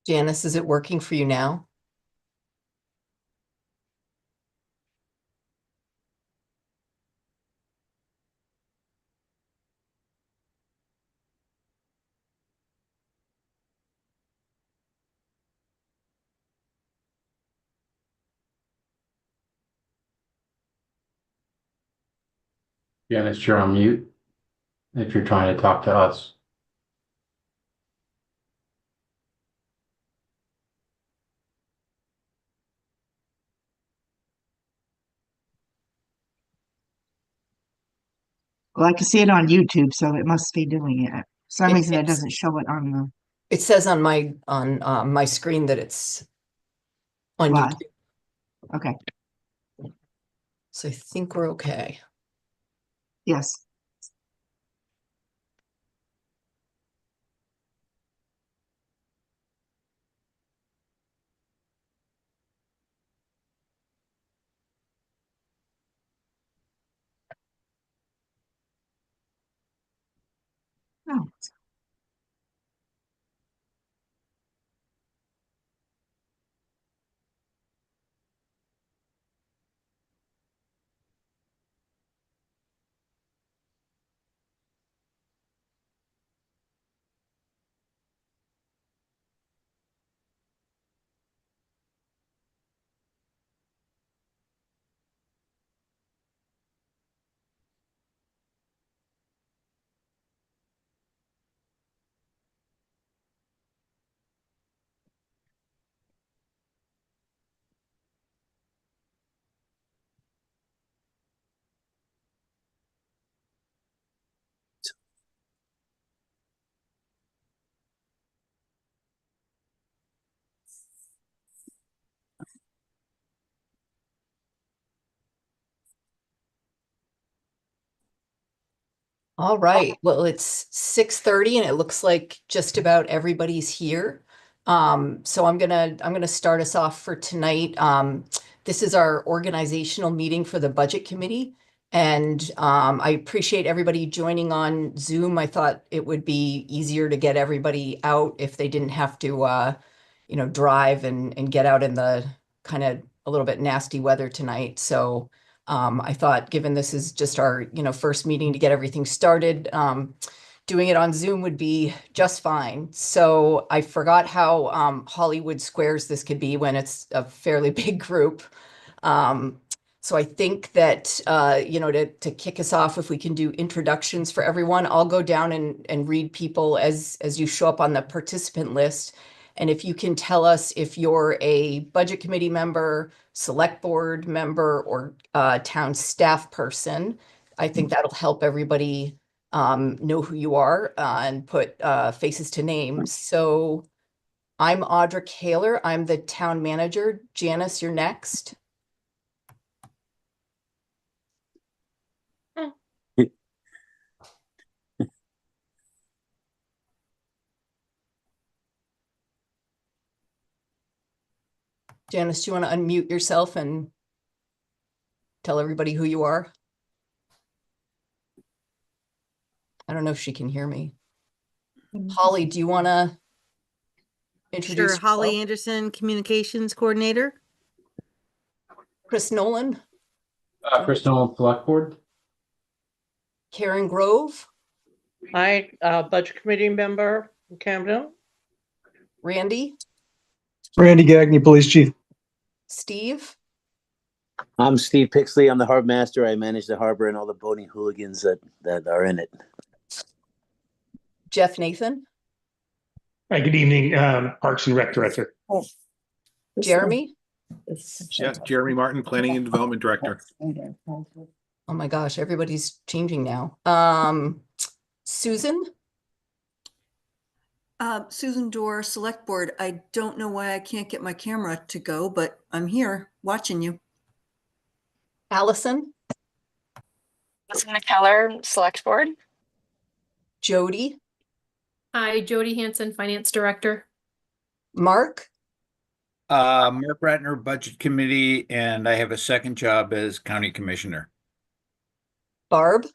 Janice, is it working for you now? Janice, you're on mute if you're trying to talk to us. Well, I can see it on YouTube, so it must be doing it. For some It, reason, it it's, doesn't show it on the it says on my screen that it's on live. YouTube, Okay. so I think we're okay. Yes. Oh, All right. Well, it's 6:30 and it looks like just about everybody's here. So I'm gonna start us off for tonight. This is our organizational meeting for the Budget Committee. And I appreciate everybody joining on Zoom. I thought it would be easier to get everybody out if they didn't have to drive and get out in the kind of a little bit nasty weather tonight. So I thought, given this is just our, first meeting to get everything started, doing it on Zoom would be just fine. So I forgot how Hollywood Squares this could be when it's a fairly big group. Um, so I think that, to kick us off, if we can do introductions for everyone, I'll go down and read people as you show up on the participant list. And if you can tell us if you're a budget committee member, select board member, or town staff person, I think that'll help everybody know who you are and put faces to names. So I'm Audra Kaler. I'm the town manager. Janice, you're next. Janice, do you want to unmute yourself and tell everybody who you are? I don't know if she can hear me. Holly, do you want to Sure, introduce Holly yourself? Anderson, Communications Coordinator. Chris Nolan, do you want to, Crystal Select Board. Karen Grove, Hi, Budget Committee member from Camden. Randy, Randy Gagne, Police Chief. Steve, I'm Steve Pixley. I'm the harbor master. I manage the harbor and all the boating hooligans that are in it. Jeff Nathan, Hi, good evening, Parks and Rec Director. Jeremy. Yeah, Jeremy Martin, Planning and Development Director. Oh my gosh, everybody's changing now. Susan, Susan Dorr, Select Board. I don't know why I can't get my camera to go, but I'm here watching you. Allison, Elizabeth Keller, Select Board. Jody, Hi, Jody Hanson, Finance Director. Mark, Mark Ratner, Budget Committee, and I have a second job as County Commissioner. Barb,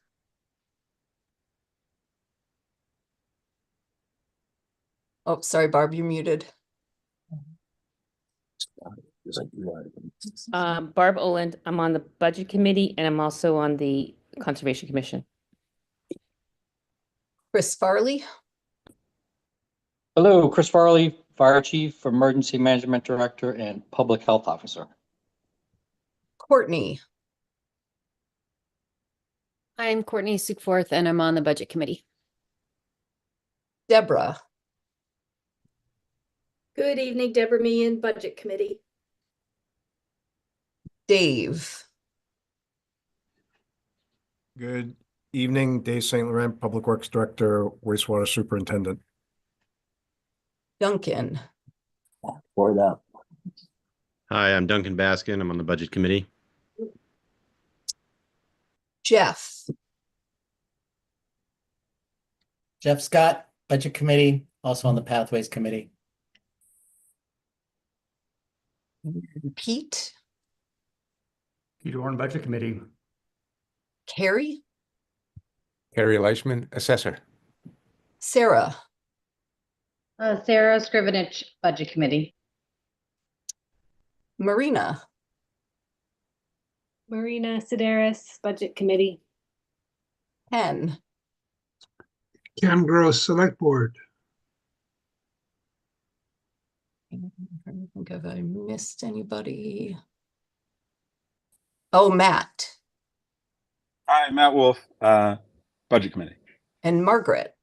oh, sorry, Barb, you're muted. Barb Oland, I'm on the Budget Committee and I'm also on the Conservation Commission. Chris Farley, Hello, Chris Farley, Fire Chief, Emergency Management Director, and Public Health Officer. Courtney, I'm Courtney Sukeforth and I'm on the Budget Committee. Deborah, Good evening, Deborah Meehan, Budget Committee. Dave, Good evening, Dave St. Laurent, Public Works Director, Wastewater Superintendent. Duncan, For that. Hi, I'm Duncan Baskin. I'm on the Budget Committee. Jeff, Jeff Scott, Budget Committee, also on the Pathways Committee. Pete, Peter Warren, Budget Committee. Carrie, Harry Leishman, Assessor. Sarah, Sarah Scrivenich, Budget Committee. Marina, Marina Sideris, Budget Committee. Ken, Ken Gross, Select Board. I'm trying to think if I missed anybody. Oh, Matt Hi, Matt Wolf, Budget Committee. and Margaret.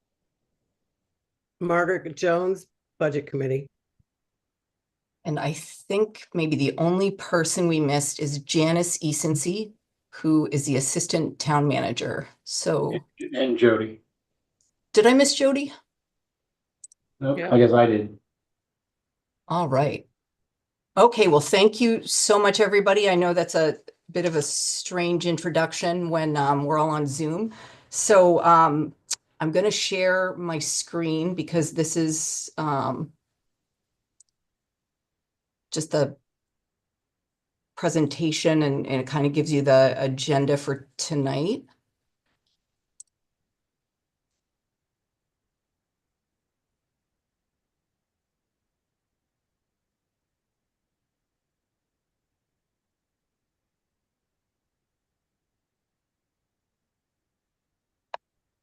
Margaret Jones, Budget Committee. And I think maybe the only person we missed is Janice Esency, who is the Assistant Town Manager. So And Jody. did I miss Jody? Nope, Yeah. I guess I did. All right. Okay, well, thank you so much, everybody. I know that's a bit of a strange introduction when we're all on Zoom. So I'm going to share my screen because this is just the presentation and it kind of gives you the agenda for tonight.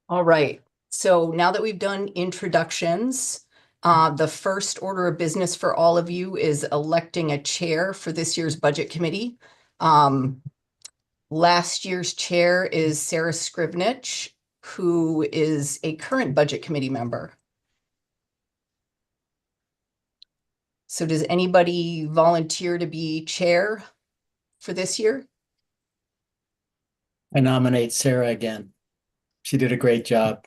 All right, so now that we've done introductions, the first order of business for all of you is electing a chair for this year's budget committee. Last year's chair is Sarah Scrivenich, who is a current budget committee member. So does anybody volunteer to be chair for this year? I nominate Sarah again. She did a great job.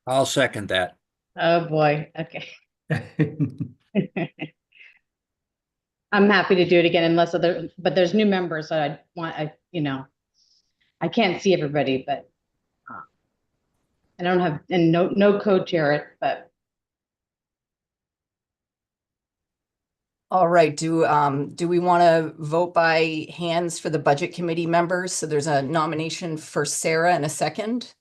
I'll second that. Oh, boy. Okay. I'm happy to do it again unless but there's new members that I can't see everybody, but I don't have, and no co-chair it, but. All right, do we want to vote by hands for the budget committee members? So there's a nomination for Sarah and a second.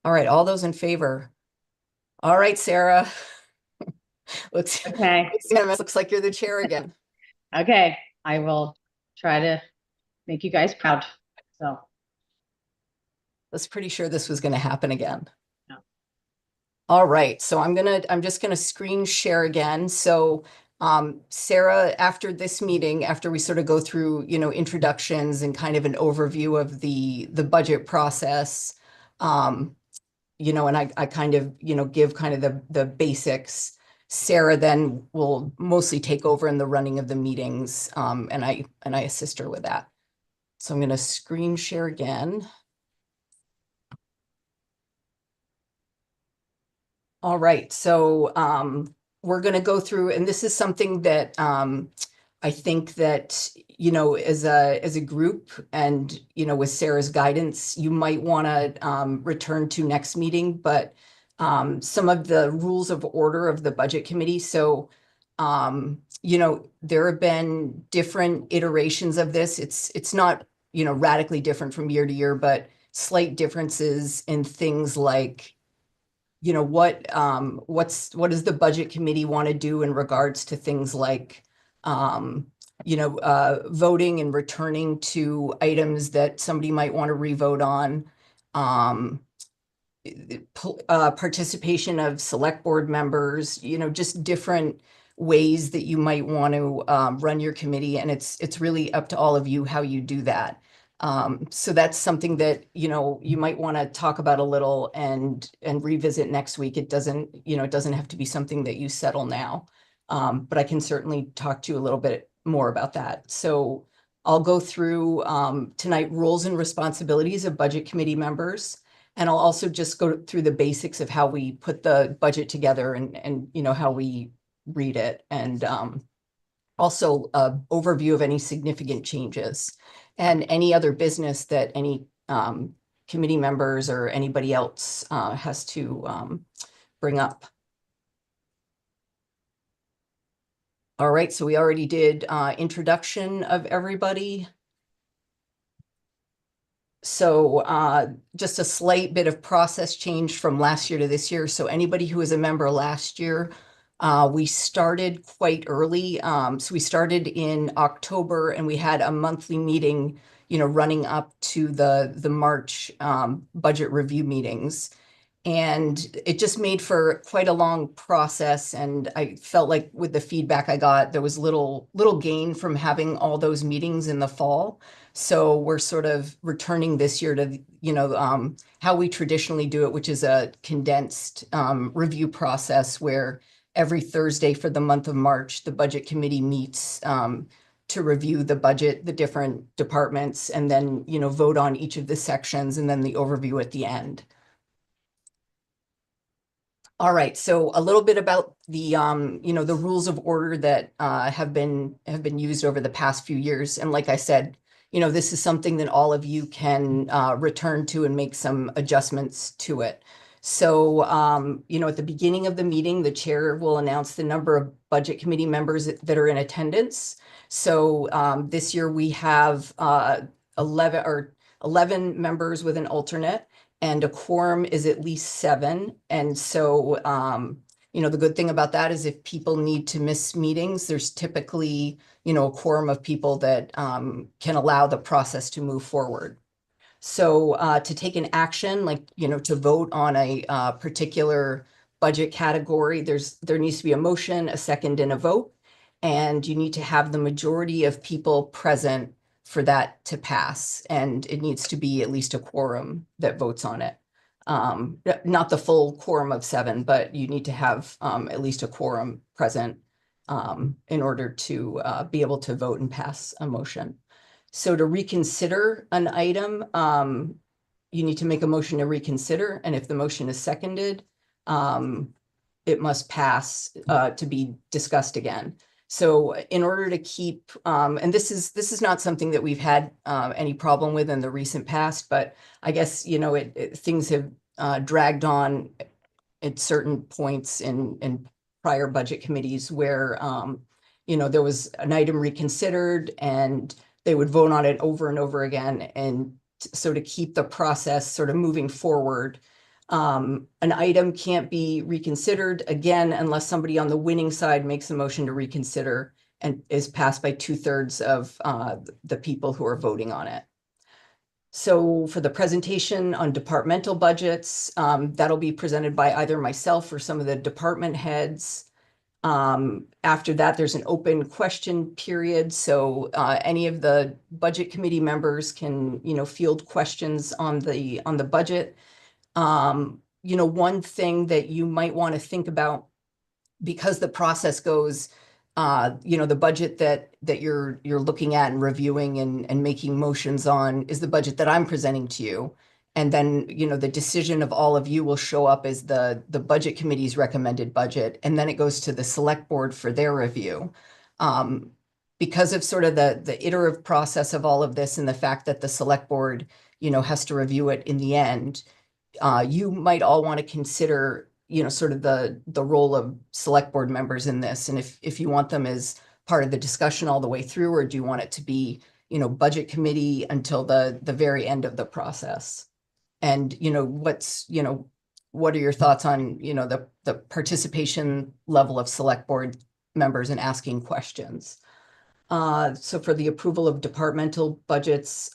All right, all those in favor. All right, Sarah. Looks like you're the chair again. Okay, I will try to make you guys proud. So I was pretty sure this was going to happen again. No. All right, so I'm just gonna screen share again. So Sarah, after this meeting, after we sort of go through, introductions and kind of an overview of the budget process, and I kind of, give kind of the basics. Sarah then will mostly take over in the running of the meetings, and I assist her with that. So I'm going to screen share again. All right, so we're going to go through, and this is something that I think that, as a group and, with Sarah's guidance, you might want to return to next meeting, but some of the rules of order of the budget committee. So, there have been different iterations of this. It's not, radically different from year to year, but slight differences in things like you know, what does the budget committee want to do in regards to things like, voting and returning to items that somebody might want to revote on, participation of select board members, just different ways that you might want to run your committee, and it's really up to all of you how you do that. So that's something that, you might want to talk about a little and revisit next week. It doesn't have to be something that you settle now. But I can certainly talk to you a little bit more about that. So I'll go through tonight rules and responsibilities of budget committee members. And I'll also just go through the basics of how we put the budget together and how we read it. And also an overview of any significant changes and any other business that any committee members or anybody else has to bring up. All right, so we already did introduction of everybody. So just a slight bit of process change from last year to this year. So anybody who was a member last year, we started quite early. So we started in October and we had a monthly meeting, running up to the March budget review meetings. And it just made for quite a long process. And I felt like with the feedback I got, there was little gain from having all those meetings in the fall. So we're sort of returning this year to, how we traditionally do it, which is a condensed review process where every Thursday for the month of March, the budget committee meets to review the budget, the different departments, and then, vote on each of the sections and then the overview at the end. All right, so a little bit about the the rules of order that have been used over the past few years. And like I said, this is something that all of you can return to and make some adjustments to it. So at the beginning of the meeting, the chair will announce the number of budget committee members that are in attendance. So this year we have 11 members with an alternate. And a quorum is at least 7. And so, the good thing about that is if people need to miss meetings, there's typically, a quorum of people that can allow the process to move forward. So to take an action, like, to vote on a particular budget category, there needs to be a motion, a second, and a vote. And you need to have the majority of people present for that to pass, and it needs to be at least a quorum that votes on it. Not the full quorum of 7, but you need to have at least a quorum present in order to be able to vote and pass a motion. So to reconsider an item, you need to make a motion to reconsider, and if the motion is seconded, it must pass to be discussed again. So in order to keep, and this is not something that we've had any problem with in the recent past, but I guess, things have dragged on at certain points in prior budget committees where, there was an item reconsidered and they would vote on it over and over again. And so to keep the process sort of moving forward, an item can't be reconsidered again unless somebody on the winning side makes a motion to reconsider and is passed by 2/3 of the people who are voting on it. So for the presentation on departmental budgets, that'll be presented by either myself or some of the department heads. After that, there's an open question period. So any of the budget committee members can, field questions on the budget. One thing that you might want to think about, because the process goes, the budget that you're looking at and reviewing and making motions on is the budget that I'm presenting to you. And then, the decision of all of you will show up as the budget committee's recommended budget. And then it goes to the select board for their review. Because of sort of the iterative process of all of this and the fact that the select board, has to review it in the end, you might all want to consider, sort of the role of select board members in this. And if you want them as part of the discussion all the way through, or do you want it to be, budget committee until the very end of the process? And, what are your thoughts on, the participation level of select board members and asking questions? So for the approval of departmental budgets,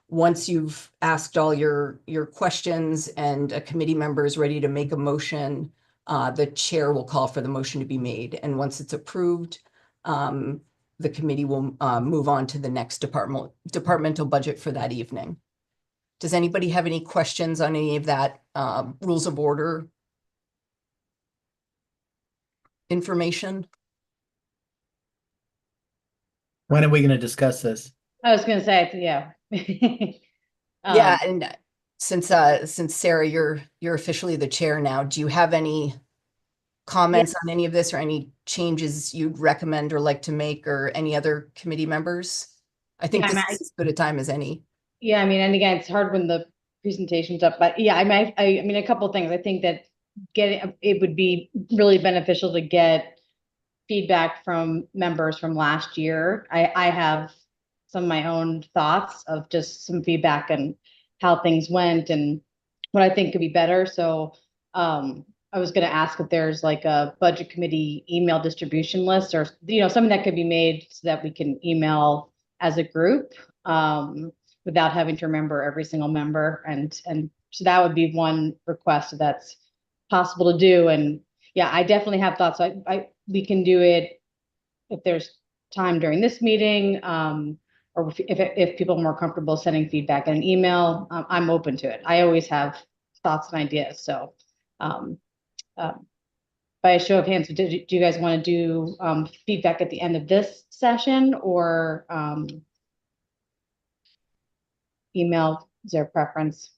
once you've asked all your questions and a committee member is ready to make a motion, the chair will call for the motion to be made. And once it's approved, the committee will move on to the next departmental budget for that evening. Does anybody have any questions on any of that rules of order information? When are we going to discuss this? I was gonna say, yeah. Yeah, and since Sarah, you're officially the chair now, do you have any comments on any of this or any changes you'd recommend or like to make, or any other committee members? I think this is as good a time as any. Yeah, I mean, and again, it's hard when the presentation's up, but yeah, I mean, a couple of things. I think that it would be really beneficial to get feedback from members from last year. I have some of my own thoughts of just some feedback and how things went and what I think could be better. So I was going to ask if there's like a budget committee email distribution list, or something that could be made so that we can email as a group without having to remember every single member. And so that would be one request if that's possible to do. And yeah, I definitely have thoughts. We can do it if there's time during this meeting, or if people are more comfortable sending feedback in an email. I'm open to it. I always have thoughts and ideas. So by a show of hands, do you guys want to do feedback at the end of this session, or email? Is there a preference?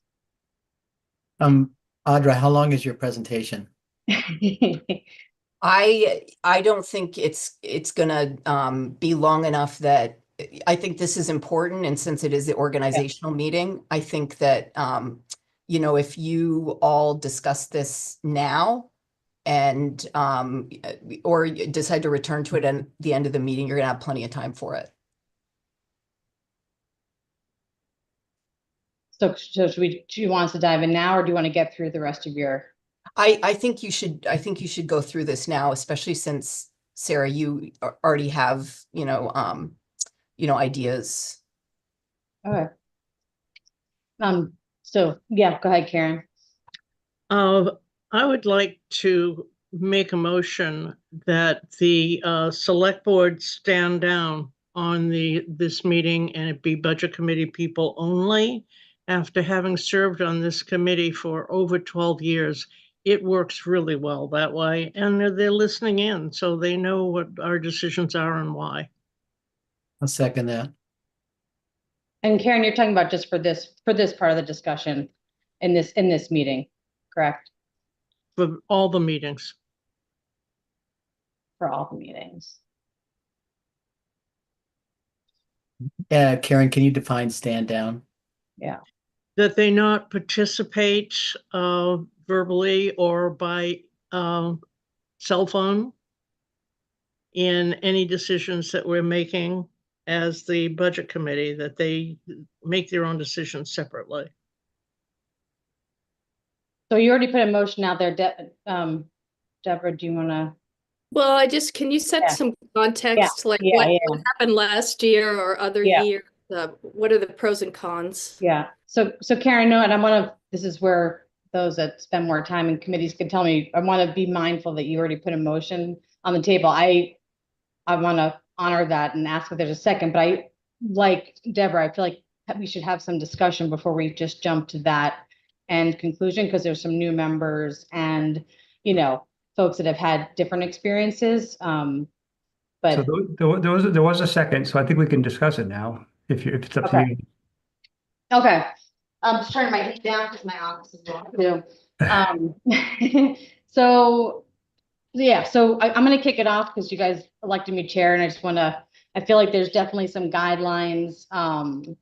Audra, how long is your presentation? I don't think it's gonna be long enough that I think this is important, and since it is the organizational meeting, I think that if you all discuss this now and or decide to return to it at the end of the meeting, you're gonna have plenty of time for it. So do you want us to dive in now, or do you want to get through the rest of your? I think you should go through this now, especially since Sarah, you already have ideas. Okay. So yeah, go ahead, Karen. I would like to make a motion that the select board stand down on this meeting, and it be budget committee people only. After having served on this committee for over 12 years, it works really well that way, and they're listening in, so they know what our decisions are and why. I'll second that. And Karen, you're talking about just for this part of the discussion in this meeting, correct? For all the meetings. For all the meetings. Karen, can you define stand down? Yeah. That they not participate verbally or by cell phone in any decisions that we're making as the budget committee, that they make their own decisions separately. So you already put a motion out there, Deborah, do you want to? Well, can you set some context, what happened last year or other years? What are the pros and cons? Yeah. So Karen, no, and this is where those that spend more time in committees can tell me, I want to be mindful that you already put a motion on the table. I want to honor that and ask if there's a second, but I, like Deborah, I feel like we should have some discussion before we just jump to that end conclusion, because there's some new members and, folks that have had different experiences. But so there was a second, so I think we can discuss it now if it's up to you. Okay. I'm just turning my heat down because my office is on too. So I'm going to kick it off because you guys elected me chair, and I feel like there's definitely some guidelines, and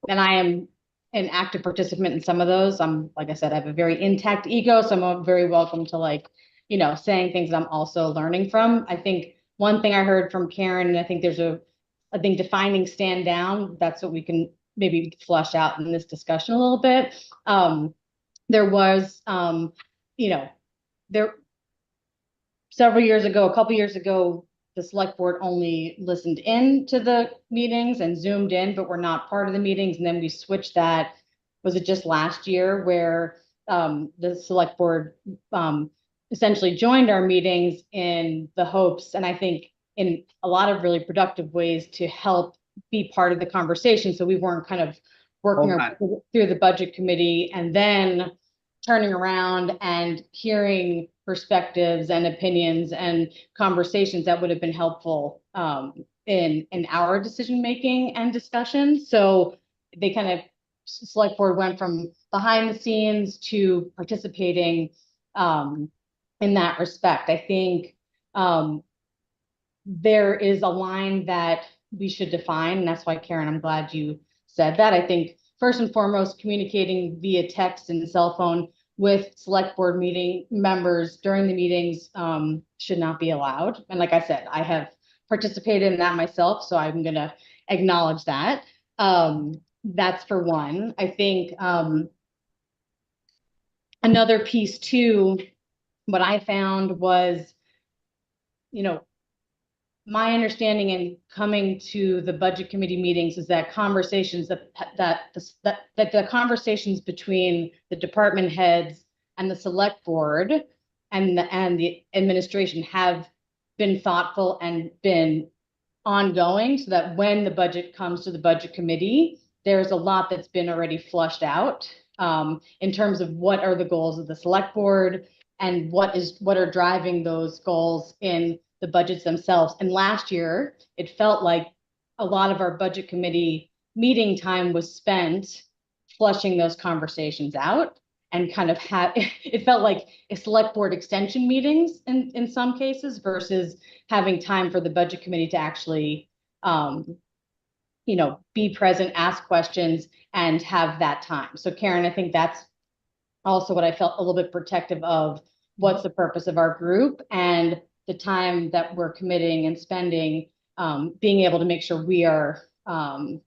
I am an active participant in some of those. Like I said, I have a very intact ego, so I'm very welcome to saying things that I'm also learning from. I think one thing I heard from Karen, and I think defining stand down, that's what we can maybe flush out in this discussion a little bit. There was you know, there several years ago, a couple years ago, the select board only listened in to the meetings and zoomed in, but were not part of the meetings. And then we switched that. Was it just last year where the select board essentially joined our meetings in the hopes, and I think in a lot of really productive ways, to help be part of the conversation. So we weren't kind of working through the budget committee and then turning around and hearing perspectives and opinions and conversations that would have been helpful in our decision making and discussion. So they kind of, select board went from behind the scenes to participating in that respect. I think there is a line that we should define, and that's why, Karen, I'm glad you said that. I think first and foremost, communicating via text and cell phone with select board meeting members during the meetings should not be allowed. And like I said, I have participated in that myself, so I'm going to acknowledge that. That's for one. I think another piece too, what I found was, you know, my understanding in coming to the budget committee meetings is that conversations that the conversations between the department heads and the select board and the administration have been thoughtful and been ongoing, so that when the budget comes to the budget committee, there's a lot that's been already flushed out in terms of what are the goals of the select board and what are driving those goals in the budgets themselves. And last year, it felt like a lot of our budget committee meeting time was spent flushing those conversations out, and kind of it felt like a select board extension meetings in some cases versus having time for the budget committee to actually you know, be present, ask questions, and have that time. So Karen, I think that's also what I felt a little bit protective of. What's the purpose of our group and the time that we're committing and spending, being able to make sure we are front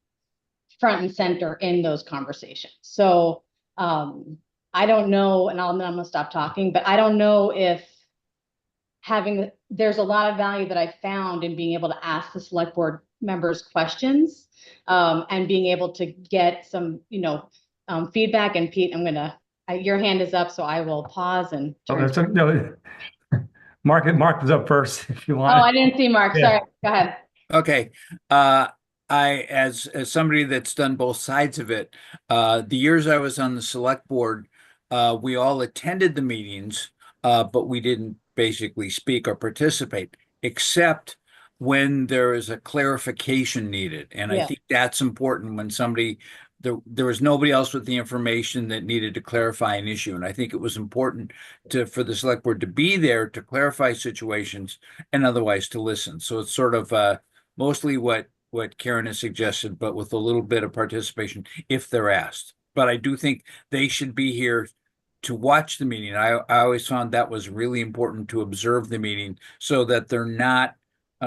and center in those conversations. So I don't know, and I'm gonna stop talking, but I don't know if there's a lot of value that I found in being able to ask the select board members questions and being able to get some, you know, feedback. And Pete, your hand is up, so I will pause and turn. No, Mark was up first if you want. Oh, I didn't see Mark. Yeah. Sorry. Go ahead. Okay. I, as somebody that's done both sides of it, the years I was on the select board, we all attended the meetings, but we didn't basically speak or participate, except when there is a clarification needed. And I think that's important when there was nobody else with the information that needed to clarify an issue. And I think it was important for the select board to be there to clarify situations and otherwise to listen. So it's sort of mostly what Karen has suggested, but with a little bit of participation if they're asked. But I do think they should be here to watch the meeting. I always found that was really important, to observe the meeting so that they're not,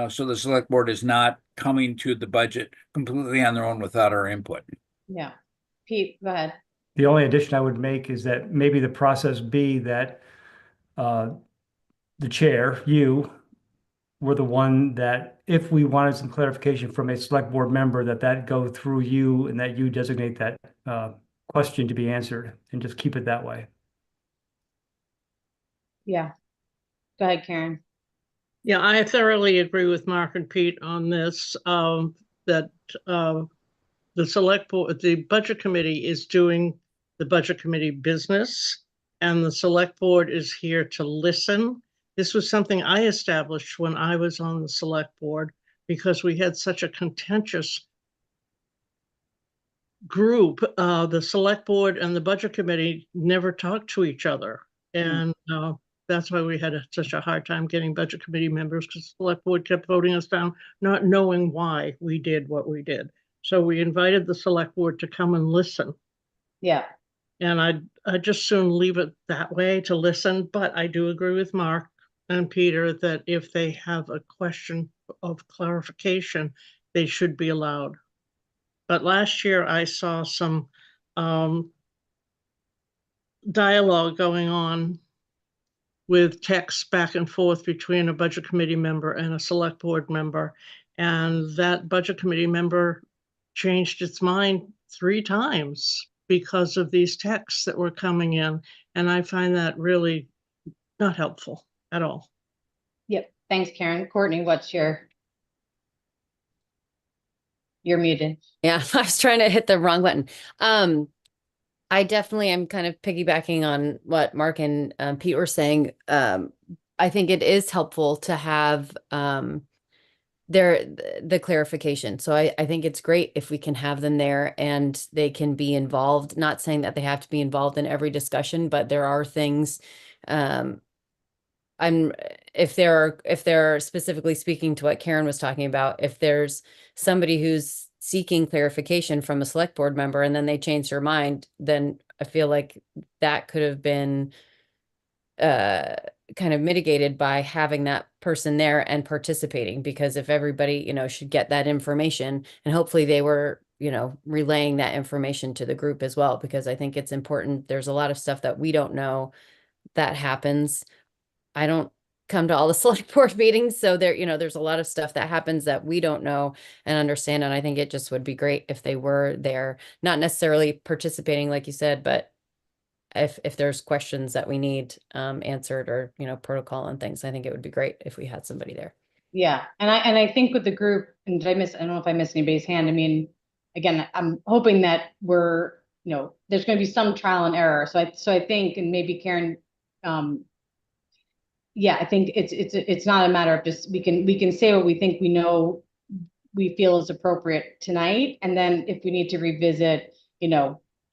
so the select board is not coming to the budget completely on their own without our input. Yeah. Pete, go ahead. The only addition I would make is that maybe the process be that the chair, you, were the one that if we wanted some clarification from a select board member, that go through you and that you designate that question to be answered, and just keep it that way. Yeah. Go ahead, Karen. Yeah, I thoroughly agree with Mark and Pete on this, that the select board, the budget committee is doing the budget committee business, and the select board is here to listen. This was something I established when I was on the select board, because we had such a contentious group. The select board and the budget committee never talked to each other. And that's why we had such a hard time getting budget committee members, because the select board kept voting us down, not knowing why we did what we did. So we invited the select board to come and listen. Yeah. And I'd just soon leave it that way, to listen. But I do agree with Mark and Peter that if they have a question of clarification, they should be allowed. But last year I saw some dialogue going on with texts back and forth between a budget committee member and a select board member. And that budget committee member changed its mind 3 times because of these texts that were coming in. And I find that really not helpful at all. Yep. Thanks, Karen. Courtney, what's your? You're muted. Yeah, I was trying to hit the wrong button. I definitely am kind of piggybacking on what Mark and Pete were saying. I think it is helpful to have the clarification. So I think it's great if we can have them there and they can be involved. Not saying that they have to be involved in every discussion, but there are things. If they're specifically speaking to what Karen was talking about, if there's somebody who's seeking clarification from a select board member and then they change their mind, then I feel like that could have been kind of mitigated by having that person there and participating, because if everybody, should get that information, and hopefully they were, relaying that information to the group as well, because I think it's important. There's a lot of stuff that we don't know that happens. I don't come to all the select board meetings, so there's a lot of stuff that happens that we don't know and understand, and I think it just would be great if they were there, not necessarily participating like you said, but if there's questions that we need answered, or protocol and things, I think it would be great if we had somebody there. Yeah, and I think with the group, and I don't know if I missed anybody's hand. I mean, again, I'm hoping that we're, there's going to be some trial and error. So I think, and maybe Karen, yeah, I think it's not a matter of just we can say what we think we feel is appropriate tonight, and then if we need to revisit,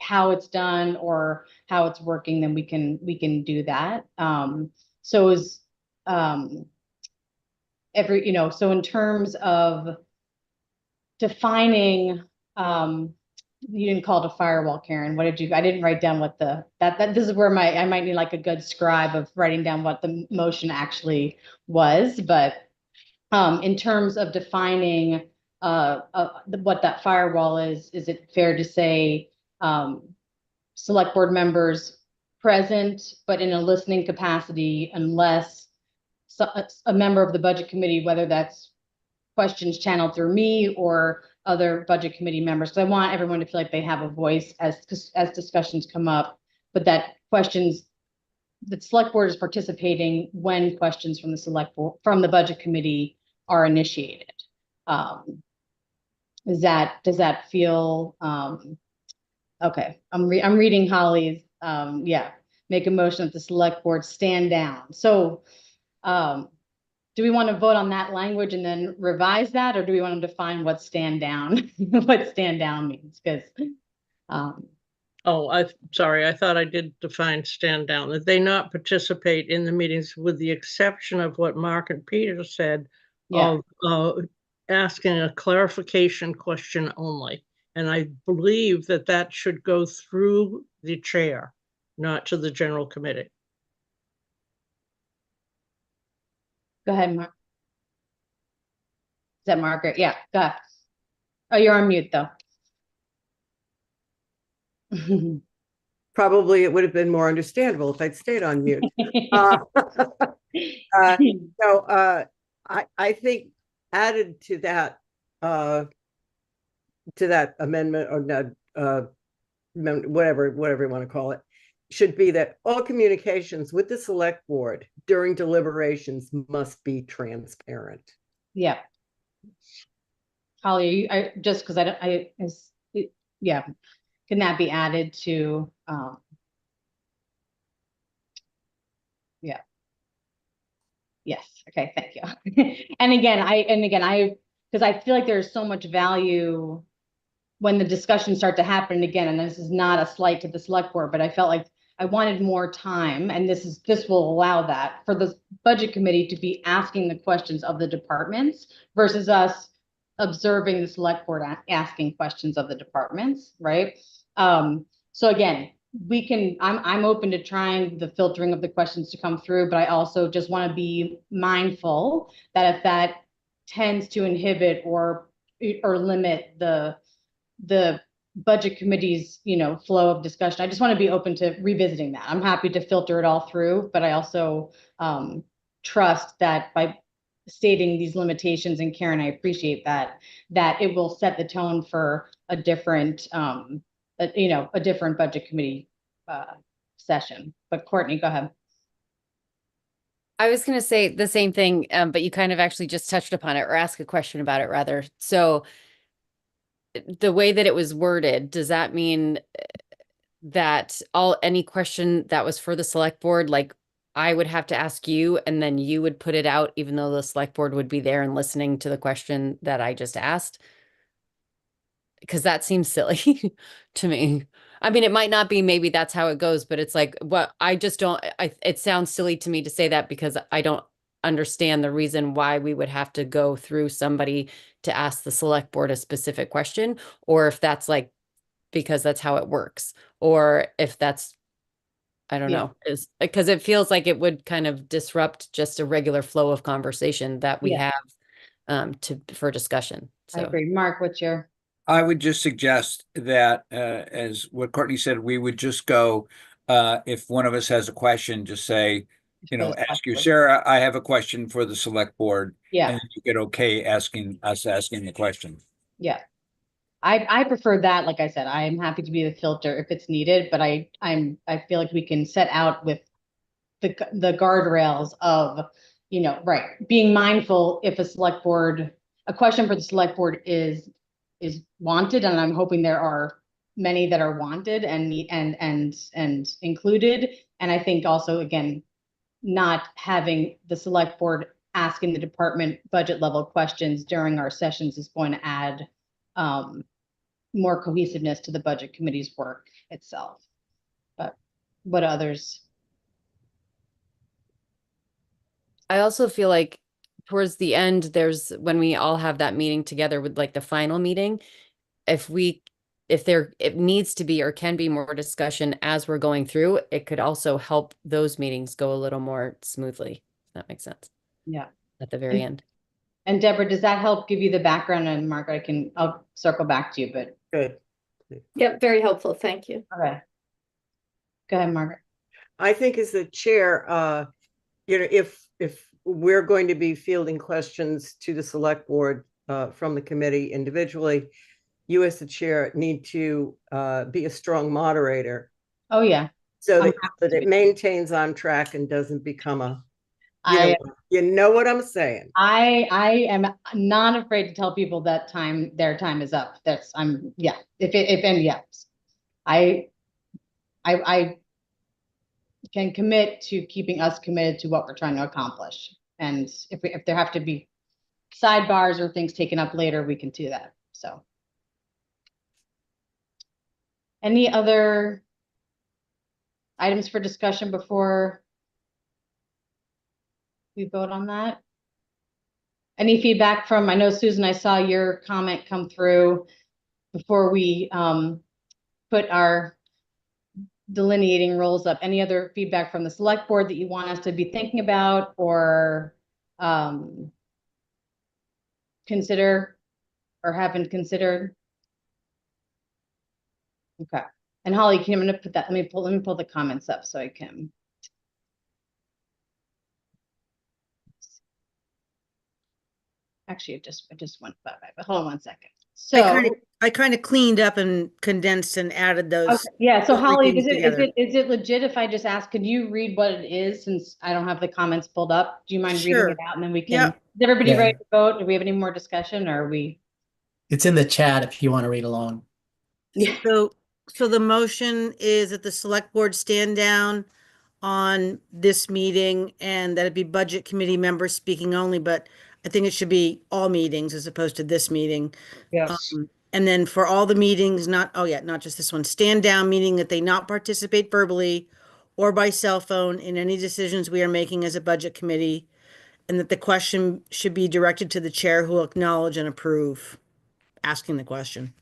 how it's done or how it's working, then we can do that. So is so in terms of defining, you didn't call it a firewall, Karen. What did you? I didn't write down what this is where I might need like a good scribe of writing down what the motion actually was. But in terms of defining what that firewall is it fair to say select board members present but in a listening capacity, unless a member of the budget committee, whether that's questions channeled through me or other budget committee members. So I want everyone to feel like they have a voice as discussions come up, but that the select board is participating when questions from the budget committee are initiated. Does that feel okay? I'm reading Holly's. Yeah, make a motion that the select board stand down. So, do we want to vote on that language and then revise that, or do we want to define what stand down, what stand down means? Because, oh, sorry, I thought I did define stand down. That they not participate in the meetings, with the exception of what Mark and Peter said, yeah. of asking a clarification question only. And I believe that should go through the chair, not to the general committee. Go ahead, Mark. Is that Margaret? Yeah, go ahead. Oh, you're on mute though. Probably it would have been more understandable if I'd stayed on mute. I think added to that amendment, or not, whatever you want to call it, should be that all communications with the select board during deliberations must be transparent. Yeah. Holly, just because yeah, can that be added to, yeah. Yes. Okay. Thank you. And again, because I feel like there's so much value when the discussions start to happen again, and this is not a slight to the select board, but I felt like I wanted more time, and this will allow that for the budget committee to be asking the questions of the departments versus us observing the select board asking questions of the departments, right? So again, I'm open to trying the filtering of the questions to come through, but I also just want to be mindful that if that tends to inhibit or limit the budget committee's, flow of discussion. I just want to be open to revisiting that. I'm happy to filter it all through, but I also trust that by stating these limitations, and Karen, I appreciate that it will set the tone for a different, a different budget committee session. But Courtney, go ahead. I was going to say the same thing, but you kind of actually just touched upon it, or ask a question about it rather. So the way that it was worded, does that mean that any question that was for the select board, like I would have to ask you and then you would put it out, even though the select board would be there and listening to the question that I just asked? Because that seems silly to me. I mean, it might not be, maybe that's how it goes, but it's like, what I just don't, it sounds silly to me to say that, because I don't understand the reason why we would have to go through somebody to ask the select board a specific question, or if that's like, because that's how it works, or if that's, I don't know, is because it feels like it would kind of disrupt just a regular flow of conversation that we have for discussion. So I agree. Mark, what's your? I would just suggest that, as what Courtney said, we would just go, if one of us has a question, just say, ask you, Sarah, I have a question for the select board. Yeah. And you get okay asking the question. Yeah. I prefer that. Like I said, I am happy to be the filter if it's needed, but I feel like we can set out with the guardrails of, being mindful if a question for the select board is wanted, and I'm hoping there are many that are wanted and included. And I think also, again, not having the select board asking the department budget level questions during our sessions is going to add more cohesiveness to the budget committee's work itself. But what others? I also feel like towards the end, when we all have that meeting together with like the final meeting, if it needs to be or can be more discussion as we're going through, it could also help those meetings go a little more smoothly. If that makes sense. Yeah. At the very end. And Deborah, does that help give you the background? And Margaret, I'll circle back to you, but. Good. Yep, very helpful. Thank you. Okay. Go ahead, Margaret. I think as the chair, if we're going to be fielding questions to the select board from the committee individually, you as the chair need to be a strong moderator. Oh yeah. So that it maintains on track and doesn't become a, you know what I'm saying? I am not afraid to tell people that their time is up. I can commit to keeping us committed to what we're trying to accomplish. And if there have to be sidebars or things taken up later, we can do that. So. Any other items for discussion before we vote on that? Any feedback from, I know Susan, I saw your comment come through before we put our delineating roles up. Any other feedback from the select board that you want us to be thinking about or consider or haven't considered? Okay. And Holly, I'm going to put that, let me pull the comments up so I can. Actually, it just went by, but hold on one second. So I kind of cleaned up and condensed and added those. Okay. Yeah. So Holly, is together. it legit if I just ask, could you read what it is since I don't have the comments pulled up? Do you mind reading it out and then we can, is everybody ready to vote? Do we have any more discussion or are we? It's in the chat if you want to read along. Yeah. So the motion is that the select board stand down on this meeting and that it be budget committee members speaking only, but I think it should be all meetings as opposed to this meeting. Yes. And then for all the meetings, not just this one, stand down, meaning that they not participate verbally or by cell phone in any decisions we are making as a budget committee, and that the question should be directed to the chair who will acknowledge and approve asking the question.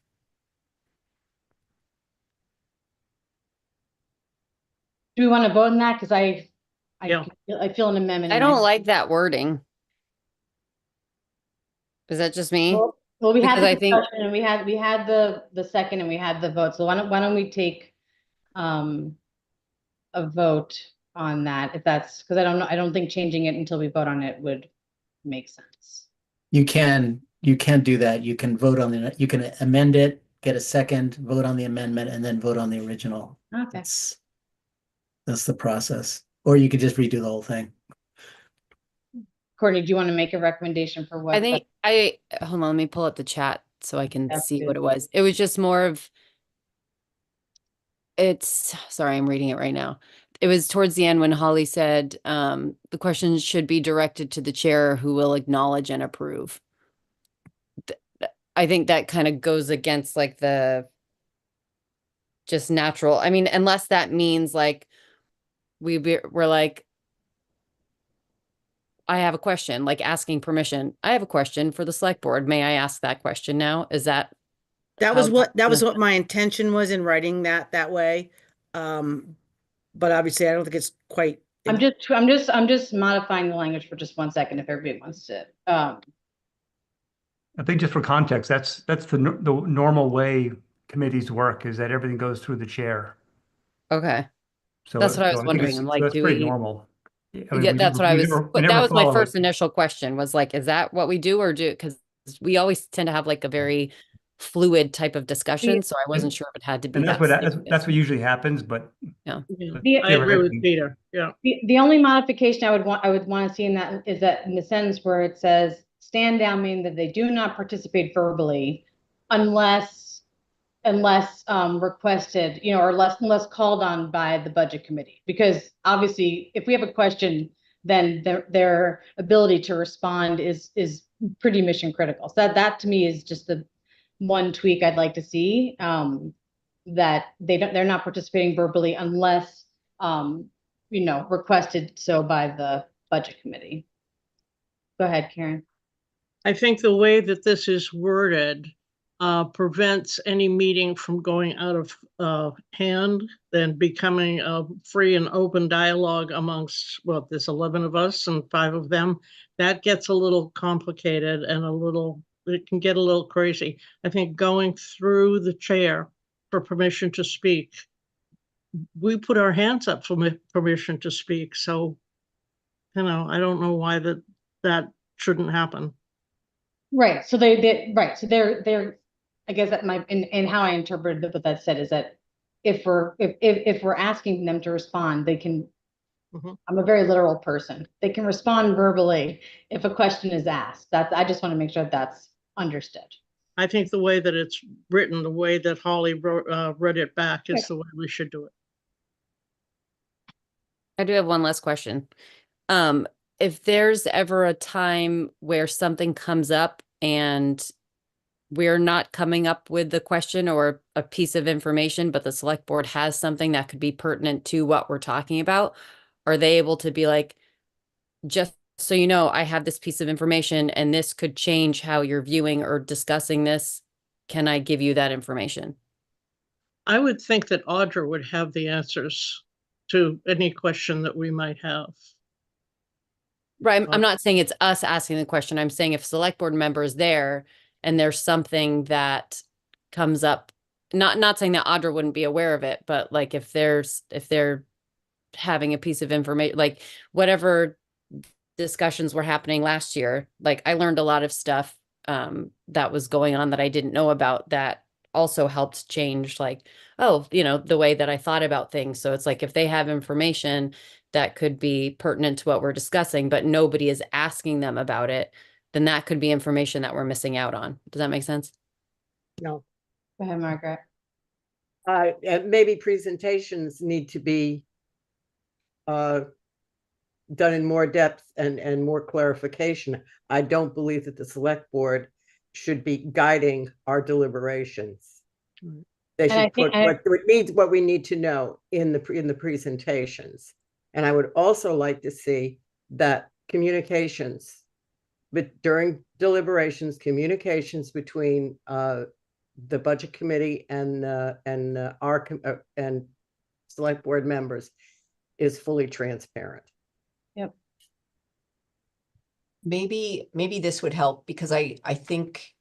Do we want to vote on that? Because I feel an amendment. I don't like that wording. Is that just me? Well, we had Because the I think- discussion and we had the second and we had the vote. So why don't we take a vote on that if that's, because I don't think changing it until we vote on it would make sense. You can do that. You can vote on you can amend it, get a second, vote on the amendment, and then vote on the original. Okay. That's the process. Or you could just redo the whole thing. Courtney, do you want to make a recommendation for what? I think hold on, let me pull up the chat so I can That's see good. what it was. It was just more of, sorry, I'm reading it right now. It was towards the end when Holly said, the questions should be directed to the chair who will acknowledge and approve. I think that kind of goes against like the just natural. I mean, unless that means like we're like, I have a question, like asking permission. I have a question for the select board. May I ask that question now? Is that? That was what my intention was in writing that way. But obviously I don't think it's quite. I'm just modifying the language for just 1 second if everybody wants to. I think just for context, that's the normal way committees work, is that everything goes through the chair. Okay. So That's what I was think wondering. it's- I'm so like, that's do pretty we? normal. Yeah, that's what I was, but that was my first initial. initial question was like, is that what we do or do? Because we always tend to have like a very fluid type of discussion. So I wasn't sure if it had to be. And that's what usually happens, but. Yeah. I agree with Peter. Yeah. The only modification I would want to see in that is that in the sentence where it says stand down, meaning that they do not participate verbally unless requested, or unless called on by the budget committee. Because obviously if we have a question, then their ability to respond is pretty mission critical. So that to me is just the one tweak I'd like to see, that they're not participating verbally unless requested so by the budget committee. Go ahead, Karen. I think the way that this is worded prevents any meeting from going out of hand and becoming a free and open dialogue amongst, well, there's 11 of us and 5 of them. That gets a little complicated and it can get a little crazy. I think going through the chair for permission to speak, we put our hands up for permission to speak. So, I don't know why that shouldn't happen. Right. So they're I guess that in how I interpreted what that said is that if we're asking them to respond, they can. I'm a very literal person. They can respond verbally if a question is asked. I just want to make sure that's understood. I think the way that it's written, the way that Holly read it back is the way we should do it. I do have one last question. If there's ever a time where something comes up and we're not coming up with the question or a piece of information, but the select board has something that could be pertinent to what we're talking about, are they able to be like, just so you know, I have this piece of information and this could change how you're viewing or discussing this. Can I give you that information? I would think that Audra would have the answers to any question that we might have. Right. I'm not saying it's us asking the question. I'm saying if select board member is there and there's something that comes up, not saying that Audra wouldn't be aware of it, but like if they're having a piece of information, like whatever discussions were happening last year, like I learned a lot of stuff that was going on that I didn't know about that also helped change like, the way that I thought about things. So it's like if they have information that could be pertinent to what we're discussing, but nobody is asking them about it, then that could be information that we're missing out on. Does that make sense? No. Go ahead, Margaret. Maybe presentations need to be done in more depth and more clarification. I don't believe that the select board should be guiding our deliberations. They should put what we need to know in the presentations. And I would also like to see that communications, but during deliberations, communications between the budget committee and select board members is fully transparent. Yep. Maybe this would help because I think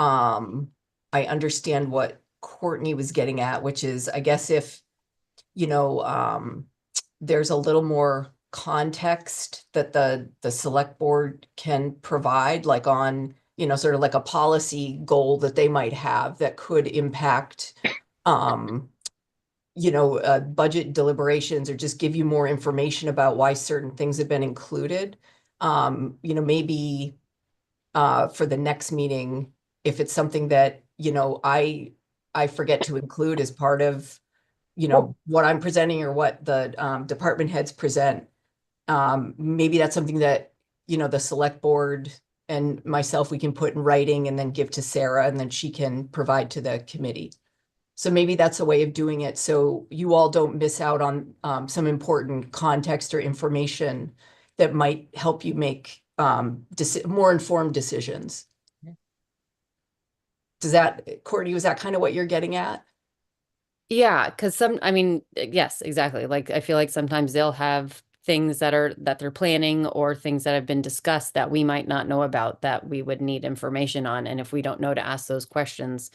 I understand what Courtney was getting at, which is, I guess if, you know, there's a little more context that the select board can provide, like on, you know, sort of like a policy goal that they might have that could impact, you know, budget deliberations, or just give you more information about why certain things have been included. You know, maybe for the next meeting, if it's something that, you know, I forget to include as part of, you know, what I'm presenting or what the department heads present, maybe that's something that, you know, the select board and myself, we can put in writing and then give to Sarah, and then she can provide to the committee. So maybe that's a way of doing it, so you all don't miss out on some important context or information that might help you make more informed decisions. Does that, Courtney, was that kind of what you're getting at? Yeah, because I mean, yes, exactly. Like, I feel like sometimes they'll have things that they're planning, or things that have been discussed that we might not know about, that we would need information on. And if we don't know to ask those questions,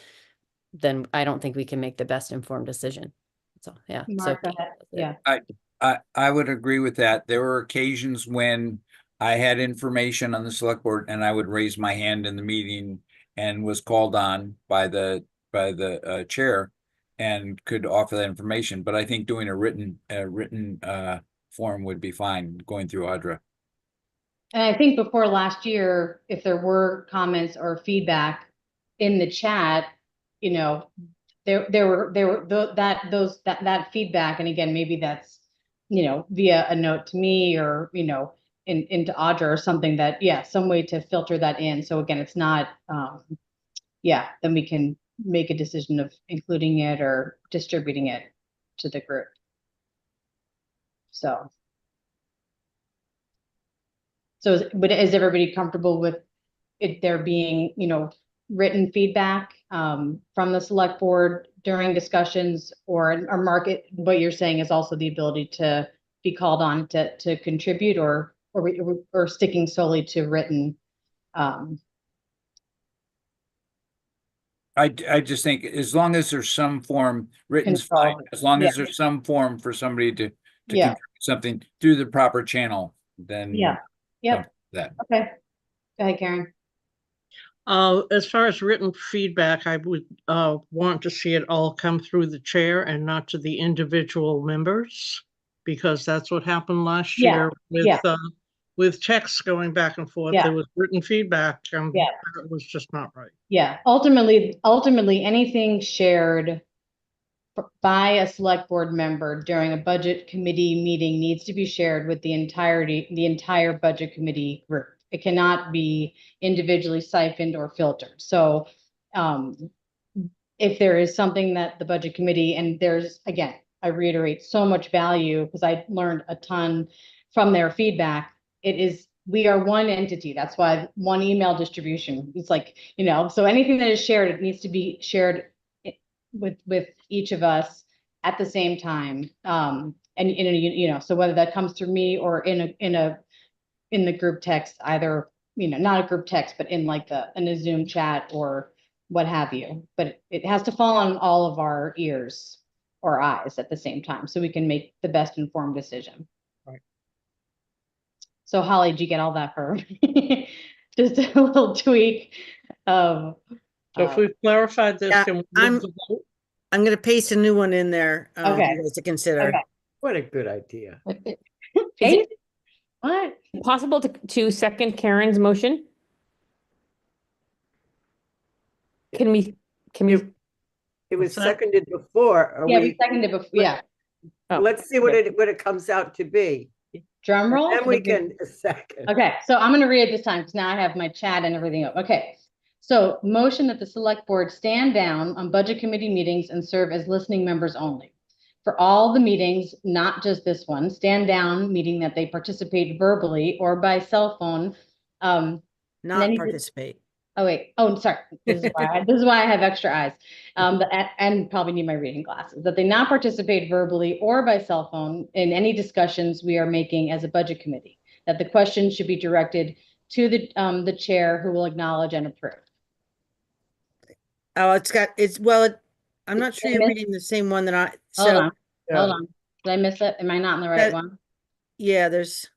then I don't think we can make the best informed decision. So, yeah. Mark, So, go ahead. Yeah. I would agree with that. There were occasions when I had information on the select board and I would raise my hand in the meeting and was called on by the chair and could offer that information. But I think doing a written form would be fine, going through Audra. And I think before last year, if there were comments or feedback in the chat, you know, that feedback, and again, maybe that's, you know, via a note to me, or, you know, into Audra or something, that, yeah, some way to filter that in. So again, it's not, yeah, then we can make a decision of including it or distributing it to the group. So but is everybody comfortable with it there being, you know, written feedback from the select board during discussions, or market, what you're saying is also the ability to be called on to contribute, or sticking solely to written? I just think as long as there's some form, written's fine, as long as there's some form for somebody to contribute something through the proper channel, then that. Okay. Go ahead, Karen. As far as written feedback, I would want to see it all come through the chair and not to the individual members, because that's what happened last year with texts going back and forth. There was written feedback. It was just not right. Yeah. Ultimately, anything shared by a select board member during a budget committee meeting needs to be shared with the entire budget committee group. It cannot be individually siphoned or filtered. So if there is something that the budget committee, and there's, again, I reiterate, so much value, because I learned a ton from their feedback. We are one entity. That's why one email distribution. It's like, you know, so anything that is shared, it needs to be shared with each of us at the same time. And you know, so whether that comes through me or in the group text, either, you know, not a group text, but in like in a Zoom chat or what have you. But it has to fall on all of our ears or eyes at the same time, so we can make the best informed decision. Right. So Holly, did you get all that heard? Just a little tweak of. So if we've clarified this, can we move the vote? I'm going to paste a new one in there for you guys to consider. Okay. What a good idea. What? Possible to second Karen's motion? Can we? It was seconded before. We seconded before. Yeah. Let's see what it comes out to be. Drum roll. And we can second. Okay, so I'm going to read it this time, because now I have my chat and everything up. Okay. So motion that the select board stand down on budget committee meetings and serve as listening members only. For all the meetings, not just this one, stand down, meaning that they participate verbally or by cell phone. Not participate. Oh, wait. Oh, sorry. This is why I have extra eyes. And probably need my reading glasses. That they not participate verbally or by cell phone in any discussions we are making as a budget committee. That the questions should be directed to the chair, who will acknowledge and approve. Oh, I'm not sure Did I you're miss- reading the same one that I, Hold so, on, hold on. Did I miss it? Am I not in the right That- one? yeah, there's.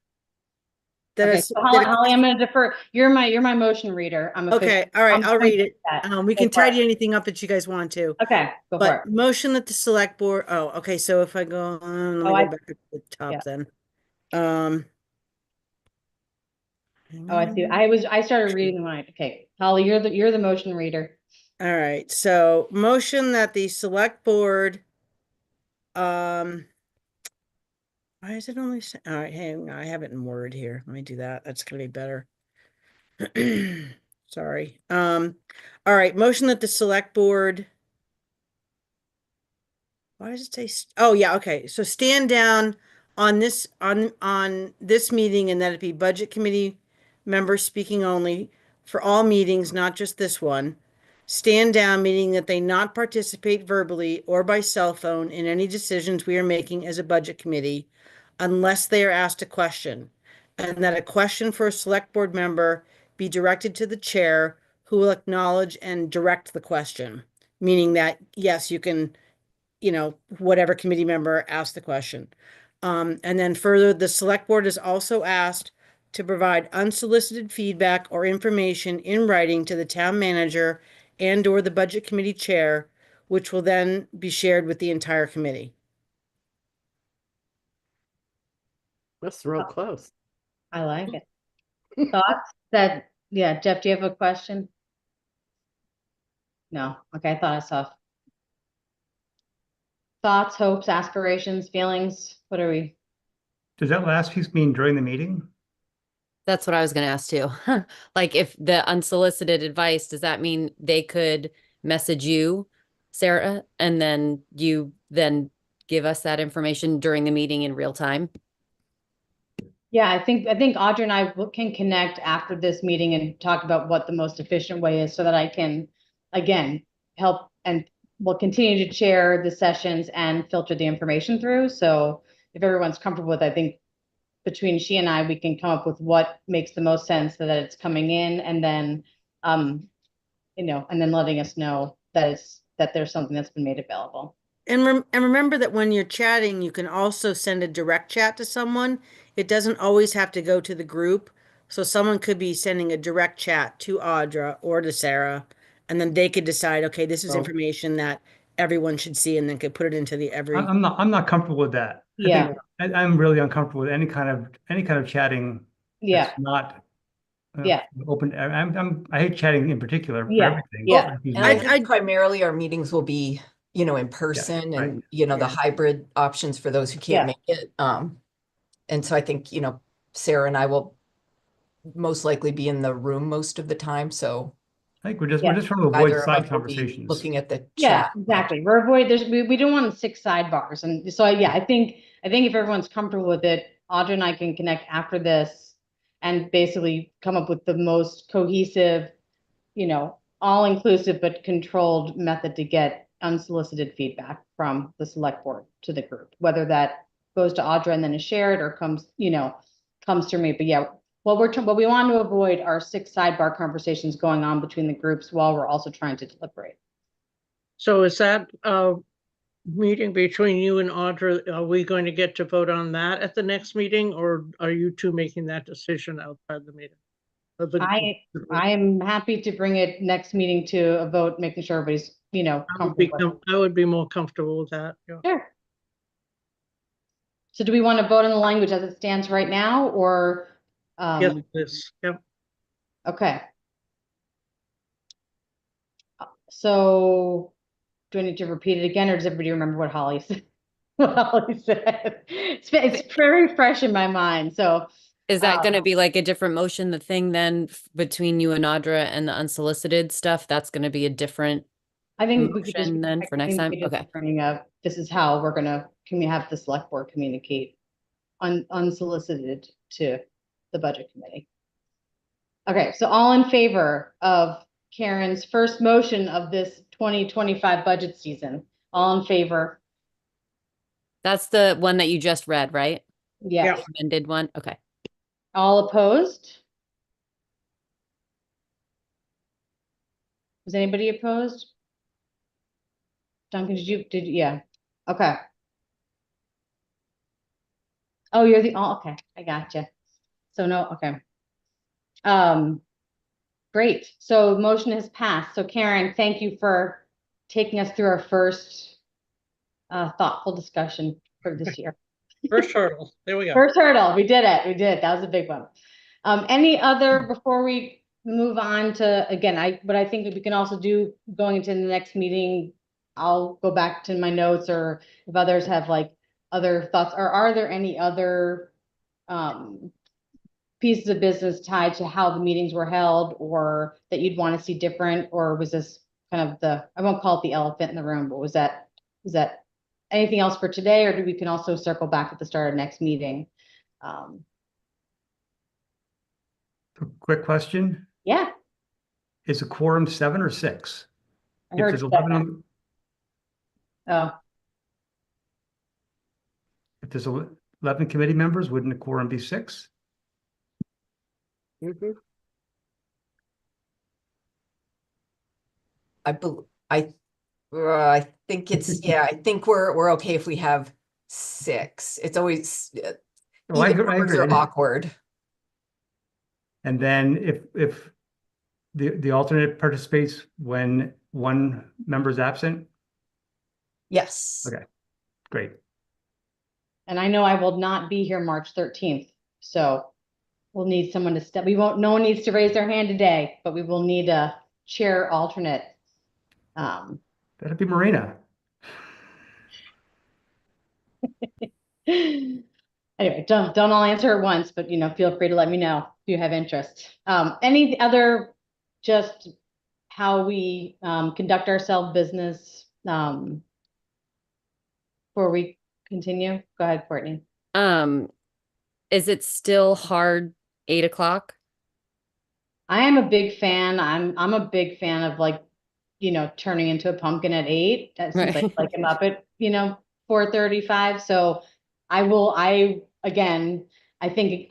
That Okay, is, so Holly, I'm gonna defer. You're my motion reader. I'm okay, official. all right, I'm I'll read it. that. We Go can for it. tidy anything up that you guys want to. Okay, go for But it. motion that the select board, okay, so if I go, let me Oh, go back to the top yeah. then. Oh, I see. I started reading when okay. Holly, you're the motion reader. All right, so motion that the select board, why is it only, all right, hang on, I have it in Word here. Let me do that. That's gonna be better. Sorry. All right, motion that the select board. Why does it say, oh yeah, okay, so stand down on this, on this meeting, and that it be budget committee members speaking only for all meetings, not just this one. Stand down, meaning that they not participate verbally or by cell phone in any decisions we are making as a budget committee unless they are asked a question, and that a question for a select board member be directed to the chair, who will acknowledge and direct the question, meaning that, yes, you can, whatever committee member asked the question. And then further, the select board is also asked to provide unsolicited feedback or information in writing to the town manager and/or the budget committee chair, which will then be shared with the entire committee. That's real close. I like it. Thoughts that, yeah, Jeff, do you have a question? No. Okay, I thought I saw. Thoughts, hopes, aspirations, feelings, what are we? Does that last piece mean during the meeting? That's what I was going to ask too. Like if the unsolicited advice, does that mean they could message you, Sarah, and then you then give us that information during the meeting in real time? Yeah, I think Audra and I can connect after this meeting and talk about what the most efficient way is so that I can, again, help, and we'll continue to chair the sessions and filter the information through. So if everyone's comfortable with, I think between she and I, we can come up with what makes the most sense so that it's coming in, and then, and then letting us know that there's something that's been made available. And remember that when you're chatting, you can also send a direct chat to someone. It doesn't always have to go to the group. So someone could be sending a direct chat to Audra or to Sarah, and then they could decide, okay, this is information that everyone should see, and then could put it into the I'm not comfortable with that. Yeah. I'm really uncomfortable with any kind of chatting. Yeah. That's not yeah. open. I hate chatting in particular for Yeah. everything. Yeah. And I think primarily our meetings will be, in person, and, the hybrid options for those who can't make it. And so I think, Sarah and I will most likely be in the room most of the time. So I think we're just trying to avoid either of side us will be conversations. looking at the Yeah, chat. exactly. We don't want 6 sidebars. And so, yeah, I think if everyone's comfortable with it, Audra and I can connect after this and basically come up with the most cohesive, all-inclusive but controlled method to get unsolicited feedback from the select board to the group, whether that goes to Audra and then is shared or comes through me. But yeah, what we want to avoid are 6 sidebar conversations going on between the groups while we're also trying to deliberate. So is that meeting between you and Audra, are we going to get to vote on that at the next meeting, or are you two making that decision outside the meeting? I am happy to bring it next meeting to a vote, making sure everybody's, comfortable. I would be more comfortable with that. Yeah. Sure. So do we want to vote on the language as it stands right now, or? Yes, this. Yep. Okay. So do I need to repeat it again, or does everybody remember what Holly said? It's very fresh in my mind. So is that going to be like a different motion, the thing then between you and Audra and the unsolicited stuff? That's going to be a different I think motion then for next time. Okay. Bringing up, this is how can we have the select board communicate unsolicited to the budget committee. Okay, so all in favor of Karen's first motion of this 2025 budget season, all in favor? That's the one that you just read, right? Yeah. The amended one. Okay. All opposed? Was anybody opposed? Duncan, yeah, okay. Oh, you're okay, I gotcha. So no, okay. Great, so motion has passed. So Karen, thank you for taking us through our first thoughtful discussion for this year. First hurdle, there we go. First hurdle, we did it, that was a big one. Any other, before we move on to, again, what I think we can also do going into the next meeting, I'll go back to my notes, or if others have like other thoughts, or are there any other pieces of business tied to how the meetings were held, or that you'd want to see different, or was this kind of I won't call it the elephant in the room, but was that anything else for today, or do we can also circle back at the start of next meeting? Quick question. Yeah. Is a quorum 7 or 6? I heard If there's 11, oh. if there's 11 committee members, wouldn't a quorum be 6? Mhm. I think it's, yeah, I think we're okay if we have 6. It's always, Oh, I even agree. numbers are awkward. And then if the alternate participates when one member is absent? Yes. Okay, great. And I know I will not be here March 13th, so we'll need someone to step. No one needs to raise their hand today, but we will need a chair alternate. That'd be Marina. Anyway, don't all answer at once, but feel free to let me know if you have interest. Any other, just how we conduct ourselves business before we continue? Go ahead, Courtney. Is it still hard 8 o'clock? I am a big fan. I'm a big fan of turning into a pumpkin at 8. That seems like I'm up at 4:35. So I think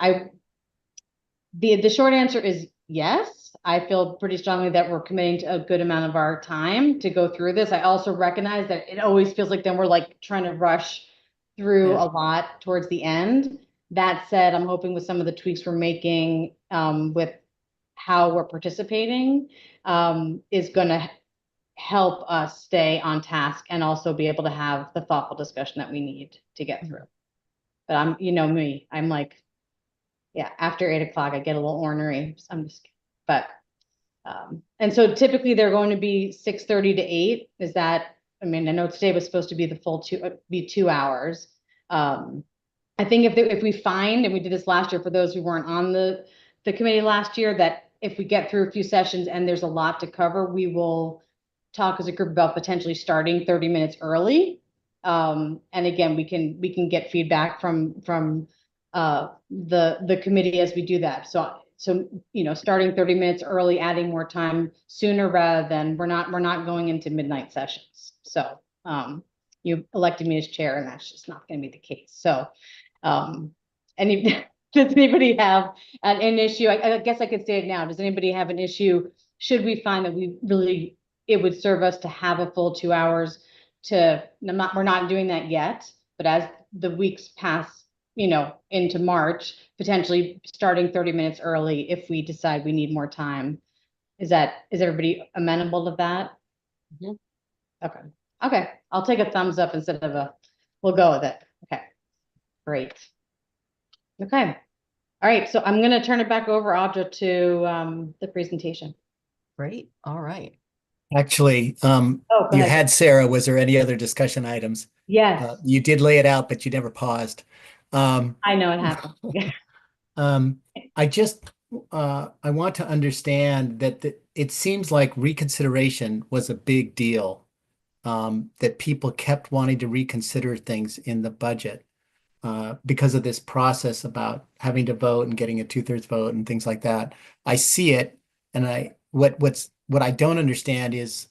the short answer is yes. I feel pretty strongly that we're committing to a good amount of our time to go through this. I also recognize that it always feels like then we're trying to rush through a lot towards the end. That said, I'm hoping with some of the tweaks we're making with how we're participating is going to help us stay on task and also be able to have the thoughtful discussion that we need to get through. But me, I'm after 8 o'clock, I get a little ornery. I'm just kidding. But, and so typically they're going to be 6:30 to 8. Is that, I know today was supposed to be the full 2 hours. I think if we find, and we did this last year for those who weren't on the committee last year, that if we get through a few sessions and there's a lot to cover, we will talk as a group about potentially starting 30 minutes early. And again, we can get feedback from the committee as we do that. So starting 30 minutes early, adding more time sooner rather than we're not going into midnight sessions. So you elected me as chair, and that's just not going to be the case. So does anybody have an issue? I guess I could say it now. Does anybody have an issue? Should we find that it would serve us to have a full 2 hours we're not doing that yet, but as the weeks pass, into March, potentially starting 30 minutes early if we decide we need more time. Is everybody amenable to that? Mm-hmm. Okay. I'll take a thumbs up instead of we'll go with it. Okay, great. Okay. All right. So I'm going to turn it back over, Audra, to the presentation. Great. All right. Actually, you had Sarah. Was there any other discussion items? Yes. You did lay it out, but you never paused. I know it happened. I want to understand that it seems like reconsideration was a big deal, that people kept wanting to reconsider things in the budget because of this process about having to vote and getting a 2/3 vote and things like that. I see it, and what I don't understand is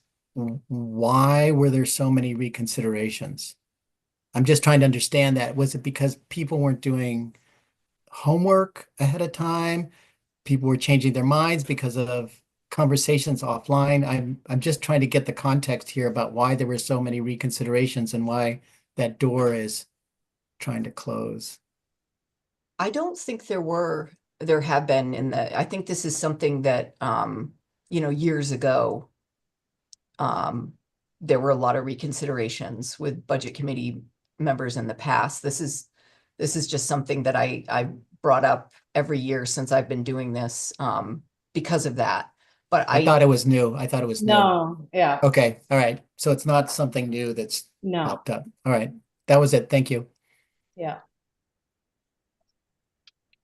why were there so many reconsiderations? I'm just trying to understand that. Was it because people weren't doing homework ahead of time? People were changing their minds because of conversations offline. I'm just trying to get the context here about why there were so many reconsiderations and why that door is trying to close. I don't think there have been I think this is something that, years ago, there were a lot of reconsiderations with budget committee members in the past. This is just something that I brought up every year since I've been doing this, because of that. But I thought it was new. I thought it was new. No, yeah, Okay, all right. So it's not something new that's no, popped up. All right. That was it. Thank you. yeah.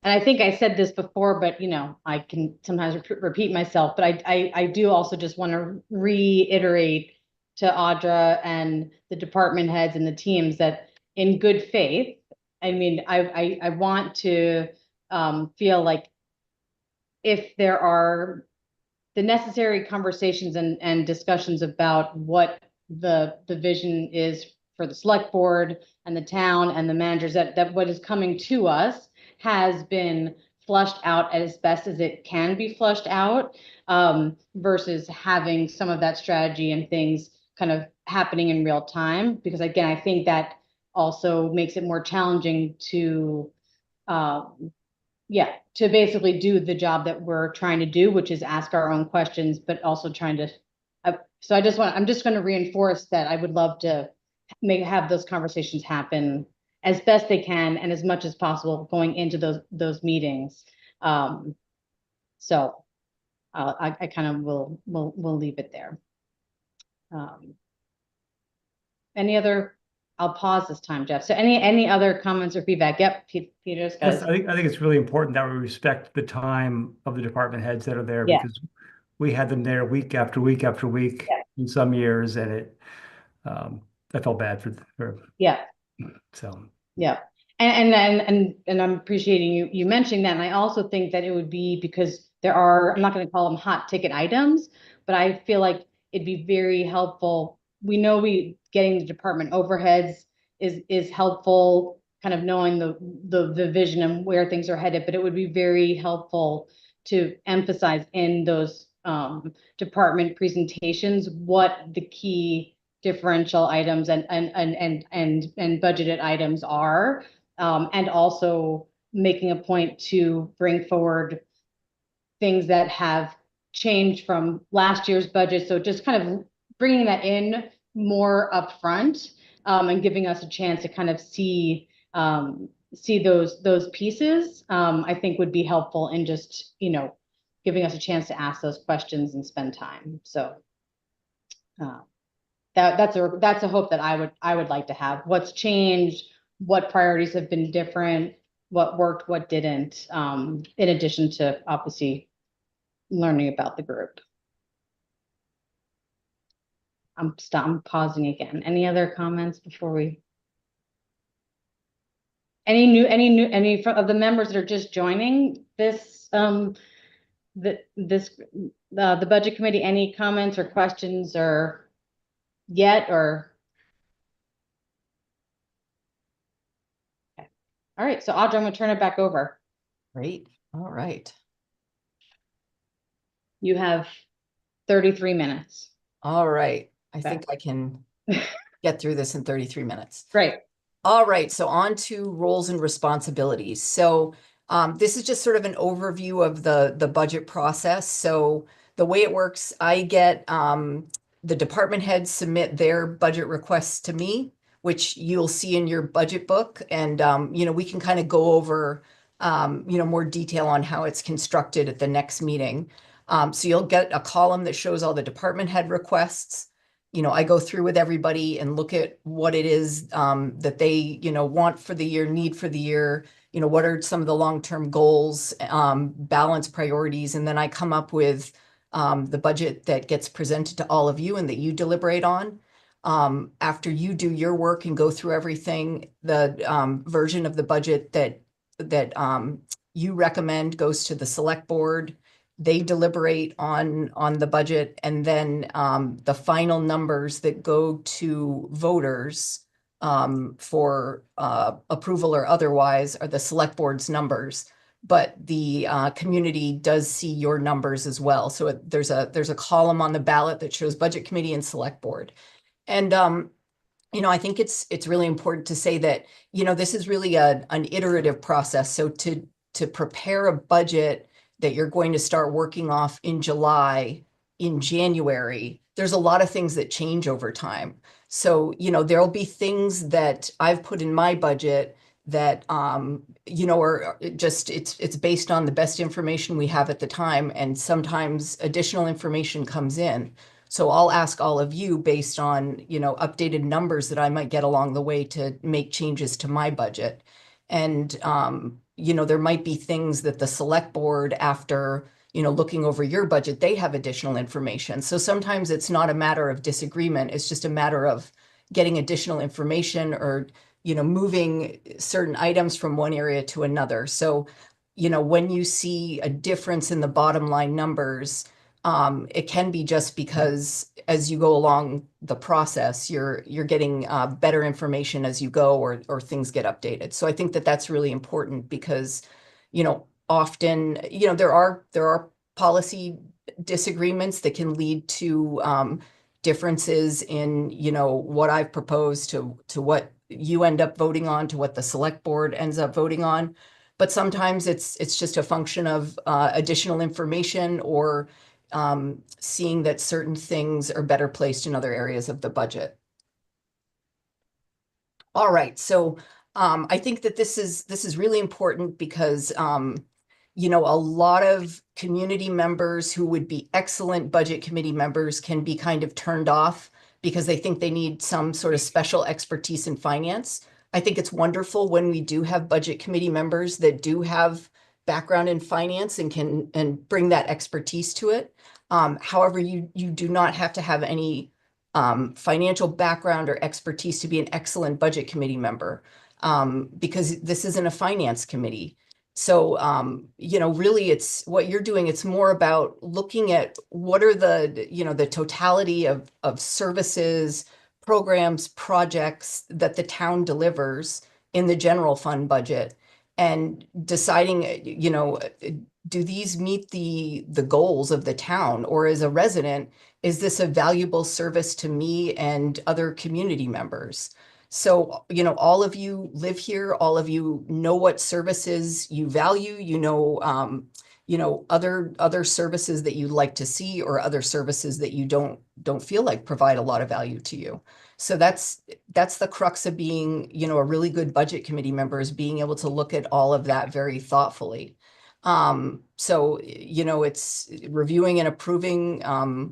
And I think I said this before, but I can sometimes repeat myself, but I do also just want to reiterate to Audra and the department heads and the teams that in good faith, I mean, I want to feel like if there are the necessary conversations and discussions about what the vision is for the select board and the town and the managers, that what is coming to us has been flushed out as best as it can be flushed out, versus having some of that strategy and things kind of happening in real time. Because again, I think that also makes it more challenging to basically do the job that we're trying to do, which is ask our own questions, but also trying to, so I'm just going to reinforce that I would love to have those conversations happen as best they can and as much as possible going into those meetings. So I kind of will leave it there. Any other? I'll pause this time, Jeff. So any other comments or feedback? Yep, Peter's got Yes, I think it's really important that we respect the time of the department heads that are there, Yeah. because we had them there week after week after week in some years, and I felt bad for Yeah. so. Yeah. And I'm appreciating you mentioning that. And I also think that it would be because I'm not going to call them hot ticket items, but I feel like it'd be very helpful. We know getting the department overheads is helpful, kind of knowing the vision and where things are headed, but it would be very helpful to emphasize in those department presentations what the key differential items and budgeted items are, and also making a point to bring forward things that have changed from last year's budget. So just kind of bringing that in more upfront, and giving us a chance to kind of see those pieces, I think would be helpful in just giving us a chance to ask those questions and spend time. So that's a hope that I would like to have. What's changed, what priorities have been different, what worked, what didn't, in addition to obviously learning about the group. I'm pausing again. Any other comments before we? Any of the members that are just joining this the budget committee, any comments or questions or yet or? Okay. All right, so Audra, I'm gonna turn it back over. Great. All right. You have 33 minutes. All right. I think I can get through this in 33 minutes. Great. All right. So on to roles and responsibilities. So this is just sort of an overview of the budget process. So the way it works, I get the department heads submit their budget requests to me, which you'll see in your budget book. And, we can kind of go over, more detail on how it's constructed at the next meeting. So you'll get a column that shows all the department head requests. I go through with everybody and look at what it is that they, want for the year, need for the year, what are some of the long-term goals, balance priorities, and then I come up with the budget that gets presented to all of you and that you deliberate on. After you do your work and go through everything, the version of the budget that you recommend goes to the select board. They deliberate on the budget, and then the final numbers that go to voters for approval or otherwise are the select board's numbers. but the community does see your numbers as well. So there's a column on the ballot that shows budget committee and select board. And I think it's really important to say that, this is really an iterative process. So to prepare a budget that you're going to start working off in July, in January, there's a lot of things that change over time. So, there'll be things that I've put in my budget that, are just, it's based on the best information we have at the time. And sometimes additional information comes in. So I'll ask all of you based on, updated numbers that I might get along the way to make changes to my budget. And, there might be things that the select board, after, looking over your budget, they have additional information. So sometimes it's not a matter of disagreement. It's just a matter of getting additional information or, moving certain items from one area to another. So, when you see a difference in the bottom line numbers, it can be just because as you go along the process, you're getting better information as you go, or things get updated. So I think that that's really important because, often, there are policy disagreements that can lead to differences in, what I've proposed to what you end up voting on, to what the select board ends up voting on. But sometimes it's just a function of additional information, or seeing that certain things are better placed in other areas of the budget. All right, so I think that this is really important because a lot of community members who would be excellent budget committee members can be kind of turned off because they think they need some sort of special expertise in finance. I think it's wonderful when we do have budget committee members that do have background in finance and can bring that expertise to it. However, you do not have to have any financial background or expertise to be an excellent budget committee member, because this isn't a finance committee. So, really it's what you're doing. It's more about looking at what are the totality of services, programs, projects that the town delivers in the general fund budget, and deciding, do these meet the goals of the town? Or as a resident, is this a valuable service to me and other community members? So, all of you live here, all of you know what services you value, other services that you'd like to see, or other services that you don't feel like provide a lot of value to you. So that's the crux of being, a really good budget committee member, is being able to look at all of that very thoughtfully. So, it's reviewing and approving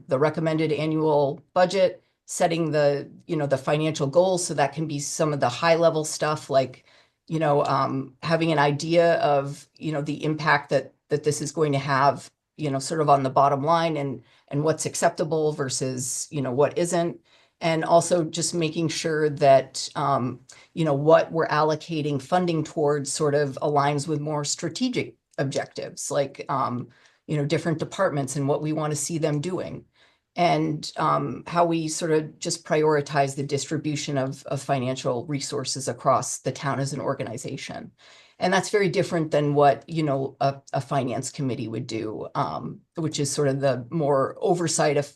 the recommended annual budget, setting the financial goals. So that can be some of the high level stuff, like, having an idea of, the impact that this is going to have, sort of on the bottom line, and what's acceptable versus, what isn't. And also just making sure that, what we're allocating funding towards sort of aligns with more strategic objectives, like, different departments and what we want to see them doing. And how we sort of just prioritize the distribution of financial resources across the town as an organization. And that's very different than what, a finance committee would do, which is sort of the more oversight of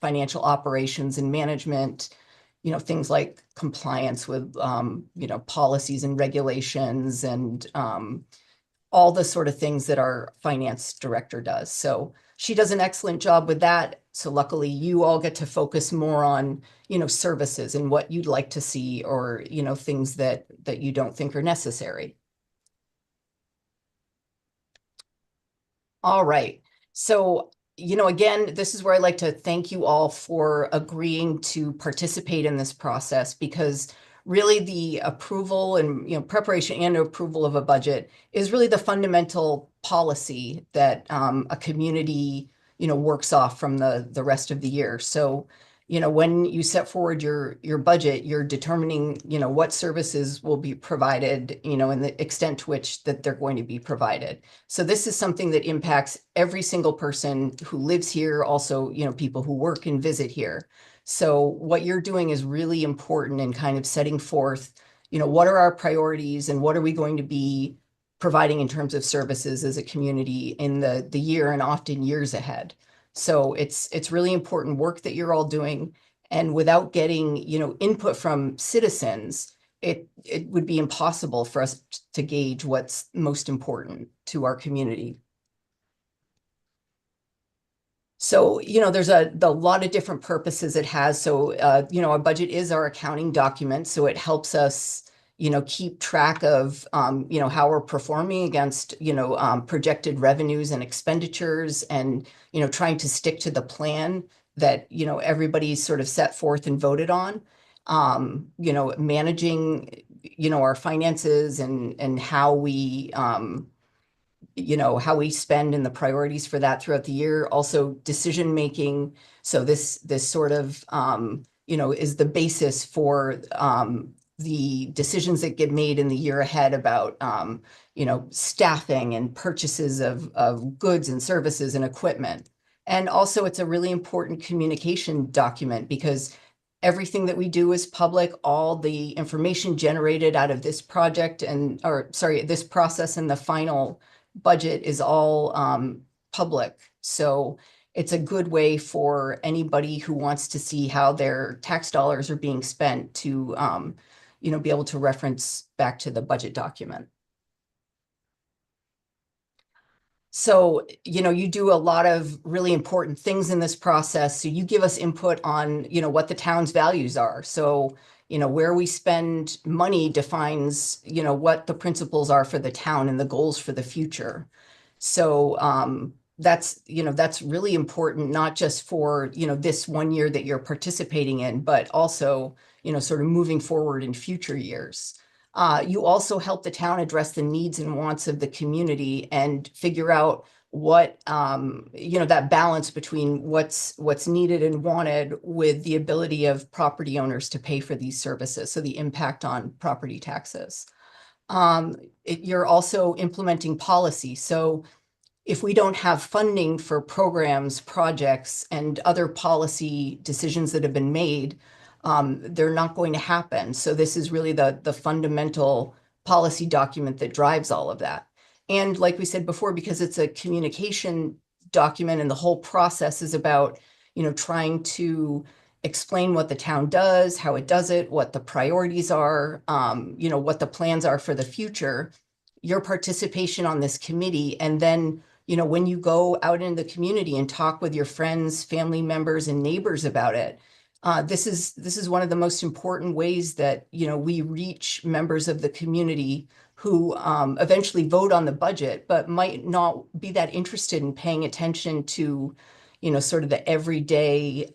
financial operations and management, things like compliance with, policies and regulations, and all the sort of things that our finance director does. So she does an excellent job with that. So luckily you all get to focus more on, services and what you'd like to see, or, things that you don't think are necessary. All right. So, again, this is where I'd like to thank you all for agreeing to participate in this process, because really the approval and, preparation and approval of a budget is really the fundamental policy that a community, works off from the rest of the year. So, when you set forward your budget, you're determining, what services will be provided, and the extent to which that they're going to be provided. So this is something that impacts every single person who lives here, also, people who work and visit here. So what you're doing is really important in kind of setting forth, what are our priorities and what are we going to be providing in terms of services as a community in the year and often years ahead. So it's really important work that you're all doing. And without getting, input from citizens, it would be impossible for us to gauge what's most important to our community. So, there's a lot of different purposes it has. So, a budget is our accounting document. So it helps us, keep track of, how we're performing against, projected revenues and expenditures and, trying to stick to the plan that, everybody's sort of set forth and voted on. Managing, our finances and how we, how we spend and the priorities for that throughout the year. Also decision making. So this sort of, is the basis for the decisions that get made in the year ahead about, staffing and purchases of goods and services and equipment. And also it's a really important communication document because everything that we do is public. All the information generated out of this project this process and the final budget is all public. So it's a good way for anybody who wants to see how their tax dollars are being spent to, be able to reference back to the budget document. So, you do a lot of really important things in this process. So you give us input on, what the town's values are. So, where we spend money defines, what the principles are for the town and the goals for the future. So that's really important, not just for, this one year that you're participating in, but also, sort of moving forward in future years. You also help the town address the needs and wants of the community and figure out what, that balance between what's needed and wanted with the ability of property owners to pay for these services. So the impact on property taxes. You're also implementing policy. So if we don't have funding for programs, projects, and other policy decisions that have been made, they're not going to happen. So this is really the fundamental policy document that drives all of that. And like we said before, because it's a communication document and the whole process is about, trying to explain what the town does, how it does it, what the priorities are, what the plans are for the future, your participation on this committee. And then, when you go out in the community and talk with your friends, family members, and neighbors about it, this is one of the most important ways that, we reach members of the community who eventually vote on the budget, but might not be that interested in paying attention to, sort of the everyday,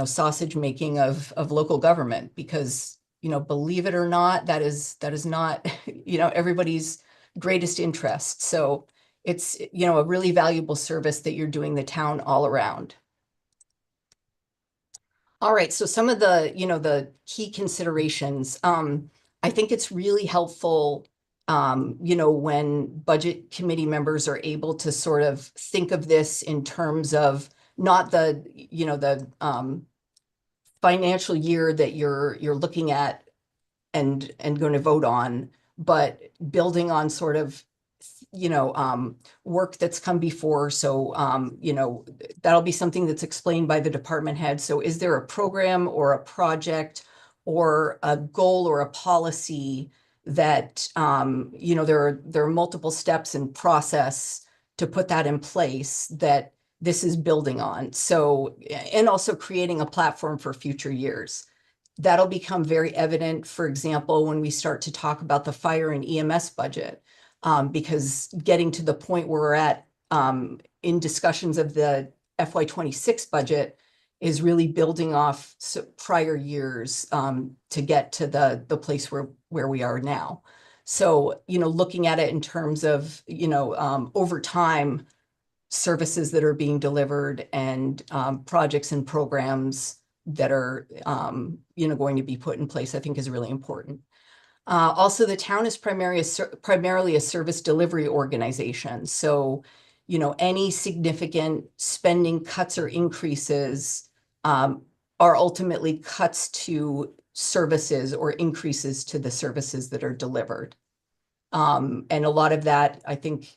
sausage making of local government, because, believe it or not, that is not, everybody's greatest interest. So it's, a really valuable service that you're doing the town all around. All right, so some of the, the key considerations. I think it's really helpful, when budget committee members are able to sort of think of this in terms of not the, the financial year that you're looking at and going to vote on, but building on sort of, work that's come before. So, that'll be something that's explained by the department head. So is there a program or a project or a goal or a policy that, there are multiple steps and process to put that in place that this is building on. So, and also creating a platform for future years. That'll become very evident, for example, when we start to talk about the fire and EMS budget. Because getting to the point where we're at in discussions of the FY26 budget is really building off prior years to get to the place where we are now. So, looking at it in terms of, over time, services that are being delivered and projects and programs that are, going to be put in place, I think is really important. Also, the town is primarily a service delivery organization. So, any significant spending cuts or increases are ultimately cuts to services or increases to the services that are delivered. And a lot of that, I think,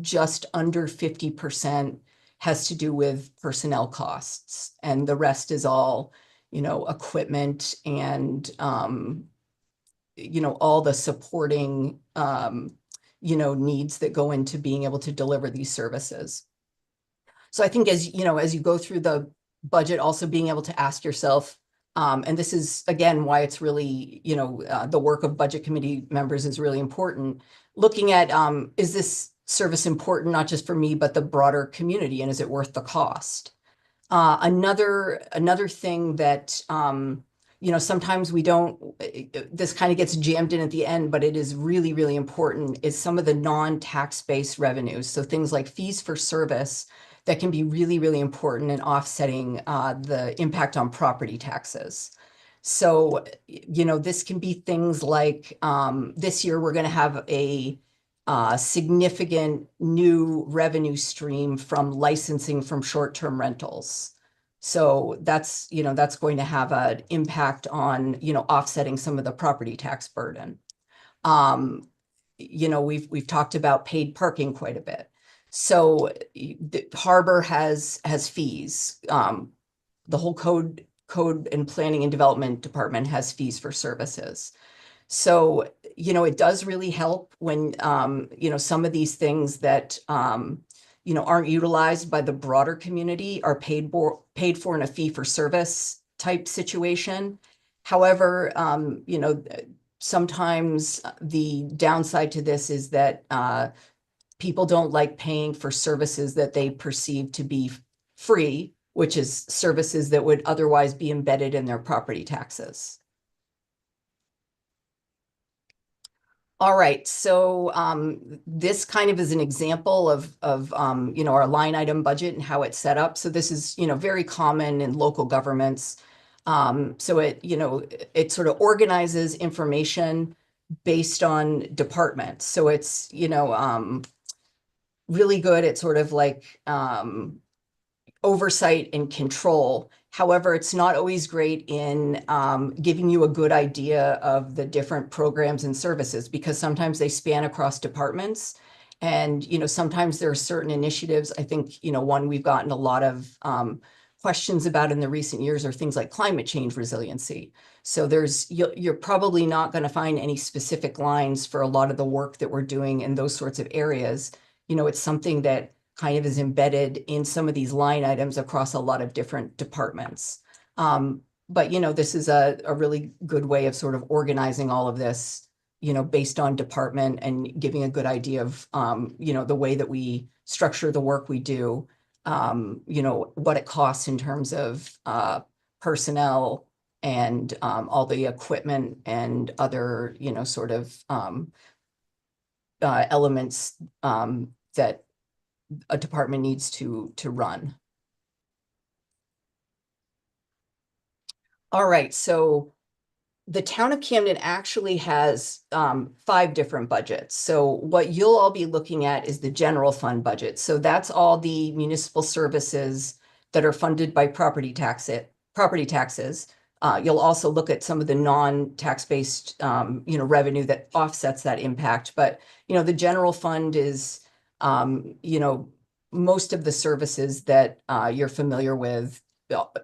just under 50% has to do with personnel costs, and the rest is all, equipment and, all the supporting, needs that go into being able to deliver these services. So I think as you go through the budget, also being able to ask yourself, and this is again why it's really, the work of budget committee members is really important. Looking at, is this service important not just for me, but the broader community, and is it worth the cost? Another thing that, sometimes we don't, this kind of gets jammed in at the end, but it is really, really important, is some of the non-tax-based revenues. So things like fees for service that can be really, really important in offsetting the impact on property taxes. So, this can be things like, this year we're going to have a significant new revenue stream from licensing from short-term rentals. So that's going to have an impact on, offsetting some of the property tax burden. We've talked about paid parking quite a bit. So the Harbor has fees. The whole code and planning and development department has fees for services. So, it does really help when, some of these things that, aren't utilized by the broader community are paid for in a fee for service type situation. However, sometimes the downside to this is that people don't like paying for services that they perceive to be free, which is services that would otherwise be embedded in their property taxes. All right, so this kind of is an example of our line item budget and how it's set up. So this is very common in local governments. So it sort of organizes information based on departments. So it's really good at sort of like oversight and control. However, it's not always great in giving you a good idea of the different programs and services, because sometimes they span across departments. And, sometimes there are certain initiatives. I think, one we've gotten a lot of questions about in the recent years are things like climate change resiliency. So you're probably not going to find any specific lines for a lot of the work that we're doing in those sorts of areas. It's something that kind of is embedded in some of these line items across a lot of different departments. But, this is a really good way of sort of organizing all of this, based on department and giving a good idea of, the way that we structure the work we do, what it costs in terms of personnel and all the equipment and other, sort of elements that a department needs to run. All right, so the town of Camden actually has 5 different budgets. So what you'll all be looking at is the general fund budget. So that's all the municipal services that are funded by property taxes. You'll also look at some of the non-tax-based revenue that offsets that impact. But the general fund is most of the services that you're familiar with: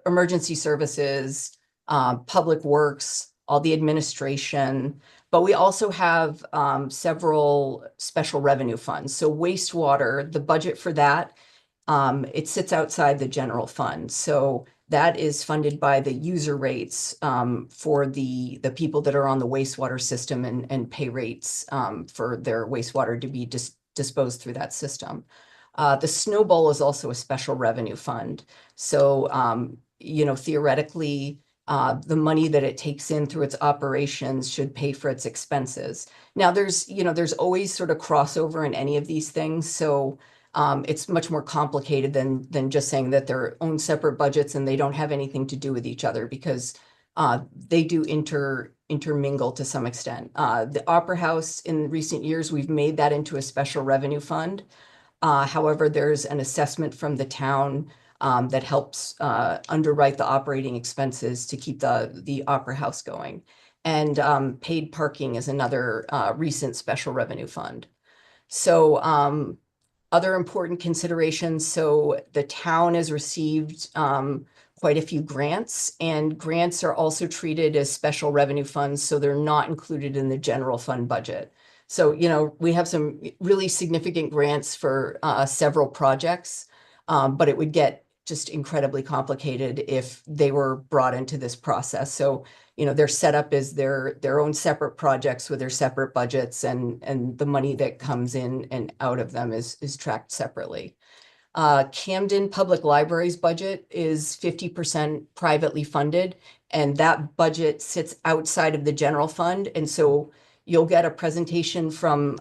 emergency services, public works, all the administration. But we also have several special revenue funds. So wastewater, the budget for that, it sits outside the general fund. So that is funded by the user rates for the people that are on the wastewater system and pay rates for their wastewater to be disposed through that system. The Snowball is also a special revenue fund. So, theoretically, the money that it takes in through its operations should pay for its expenses. Now, there's always sort of crossover in any of these things. So it's much more complicated than just saying that they're own separate budgets and they don't have anything to do with each other, because they do intermingle to some extent. The Opera House, in recent years, we've made that into a special revenue fund. However, there's an assessment from the town that helps underwrite the operating expenses to keep the Opera House going. And paid parking is another recent special revenue fund. So other important considerations. So the town has received quite a few grants, and grants are also treated as special revenue funds. So they're not included in the general fund budget. So, you know, we have some really significant grants for several projects, but it would get just incredibly complicated if they were brought into this process. So, you know, they're set up as their own separate projects with their separate budgets, and the money that comes in and out of them is tracked separately. Camden Public Library's budget is 50% privately funded, and that budget sits outside of the general fund. And so you'll get a presentation from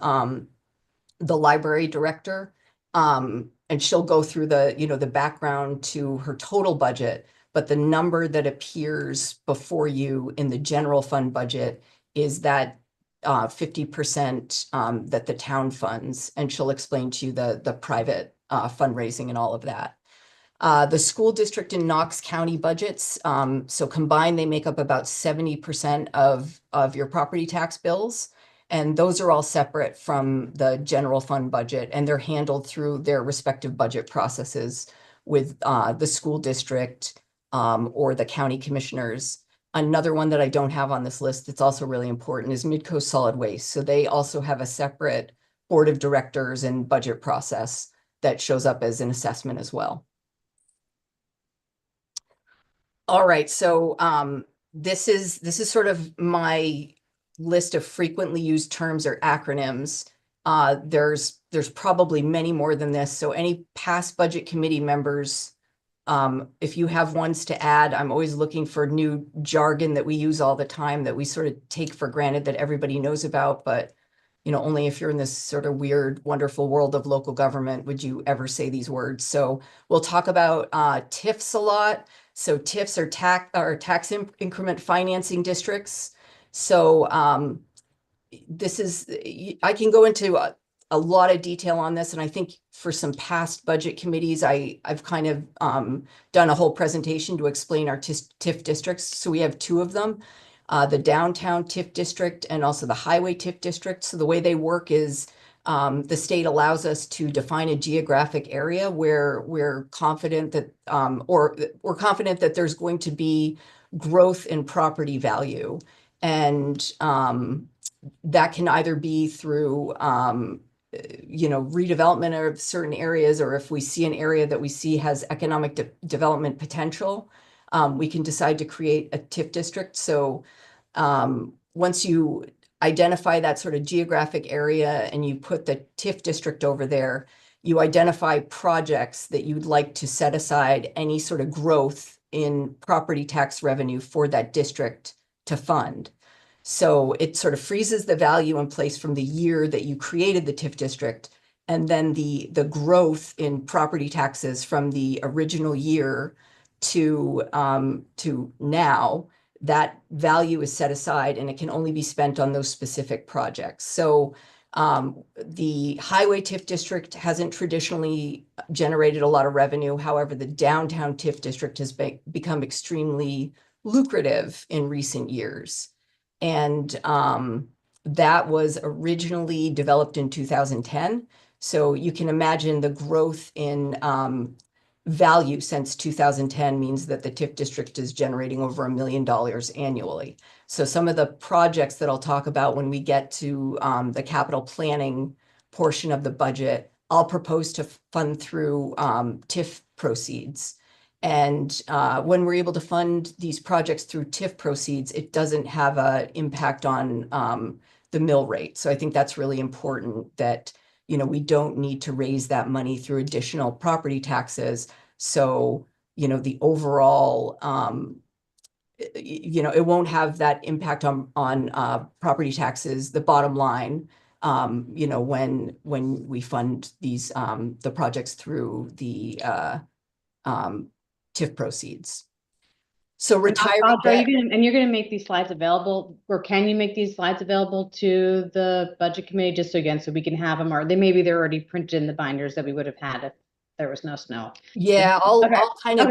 the library director, and she'll go through the, you know, the background to her total budget, but the number that appears before you in the general fund budget is that 50% that the town funds, and she'll explain to you the private fundraising and all of that. The school district and Knox County budgets, so combined, they make up about 70% of your property tax bills. And those are all separate from the general fund budget, and they're handled through their respective budget processes with the school district or the county commissioners. Another one that I don't have on this list that's also really important is Midcoast Solid Waste. So they also have a separate board of directors and budget process that shows up as an assessment as well. All right, so this is sort of my list of frequently used terms or acronyms. There's probably many more than this. So any past budget committee members, if you have ones to add, I'm always looking for new jargon that we use all the time that we sort of take for granted that everybody knows about, but you know, only if you're in this sort of weird, wonderful world of local government would you ever say these words. So we'll talk about TIFs a lot. So TIFs are tax increment financing districts. So this is, I can go into a lot of detail on this, and I think for some past budget committees, I've kind of done a whole presentation to explain our TIF districts. So we have two of them, the downtown TIF district and also the highway TIF district. So the way they work is the state allows us to define a geographic area where we're confident that, or we're confident that there's going to be growth in property value. And that can either be through, you know, redevelopment of certain areas, or if we see an area that we see has economic development potential, we can decide to create a TIF district. So once you identify that sort of geographic area and you put the TIF district over there, you identify projects that you'd like to set aside any sort of growth in property tax revenue for that district to fund. So it sort of freezes the value in place from the year that you created the TIF district, and then the growth in property taxes from the original year to now, that value is set aside and it can only be spent on those specific projects. So the highway TIF district hasn't traditionally generated a lot of revenue. However, the downtown TIF district has become extremely lucrative in recent years. And that was originally developed in 2010. So you can imagine the growth in value since 2010 means that the TIF district is generating over $1 million annually. So some of the projects that I'll talk about when we get to the capital planning portion of the budget, I'll propose to fund through TIF proceeds. And when we're able to fund these projects through TIF proceeds, it doesn't have an impact on the mill rate. So I think that's really important that, you know, we don't need to raise that money through additional property taxes. So, you know, the overall, you know, it won't have that impact on property taxes, the bottom line, you know, when we fund these, the projects through the TIF proceeds. So retirement debt. You're going to make these slides available, or can you make these slides available to the budget committee just so we can have them, or maybe they're already printed in the binders that we would have had if there was no snow. Yeah, I'll kind of,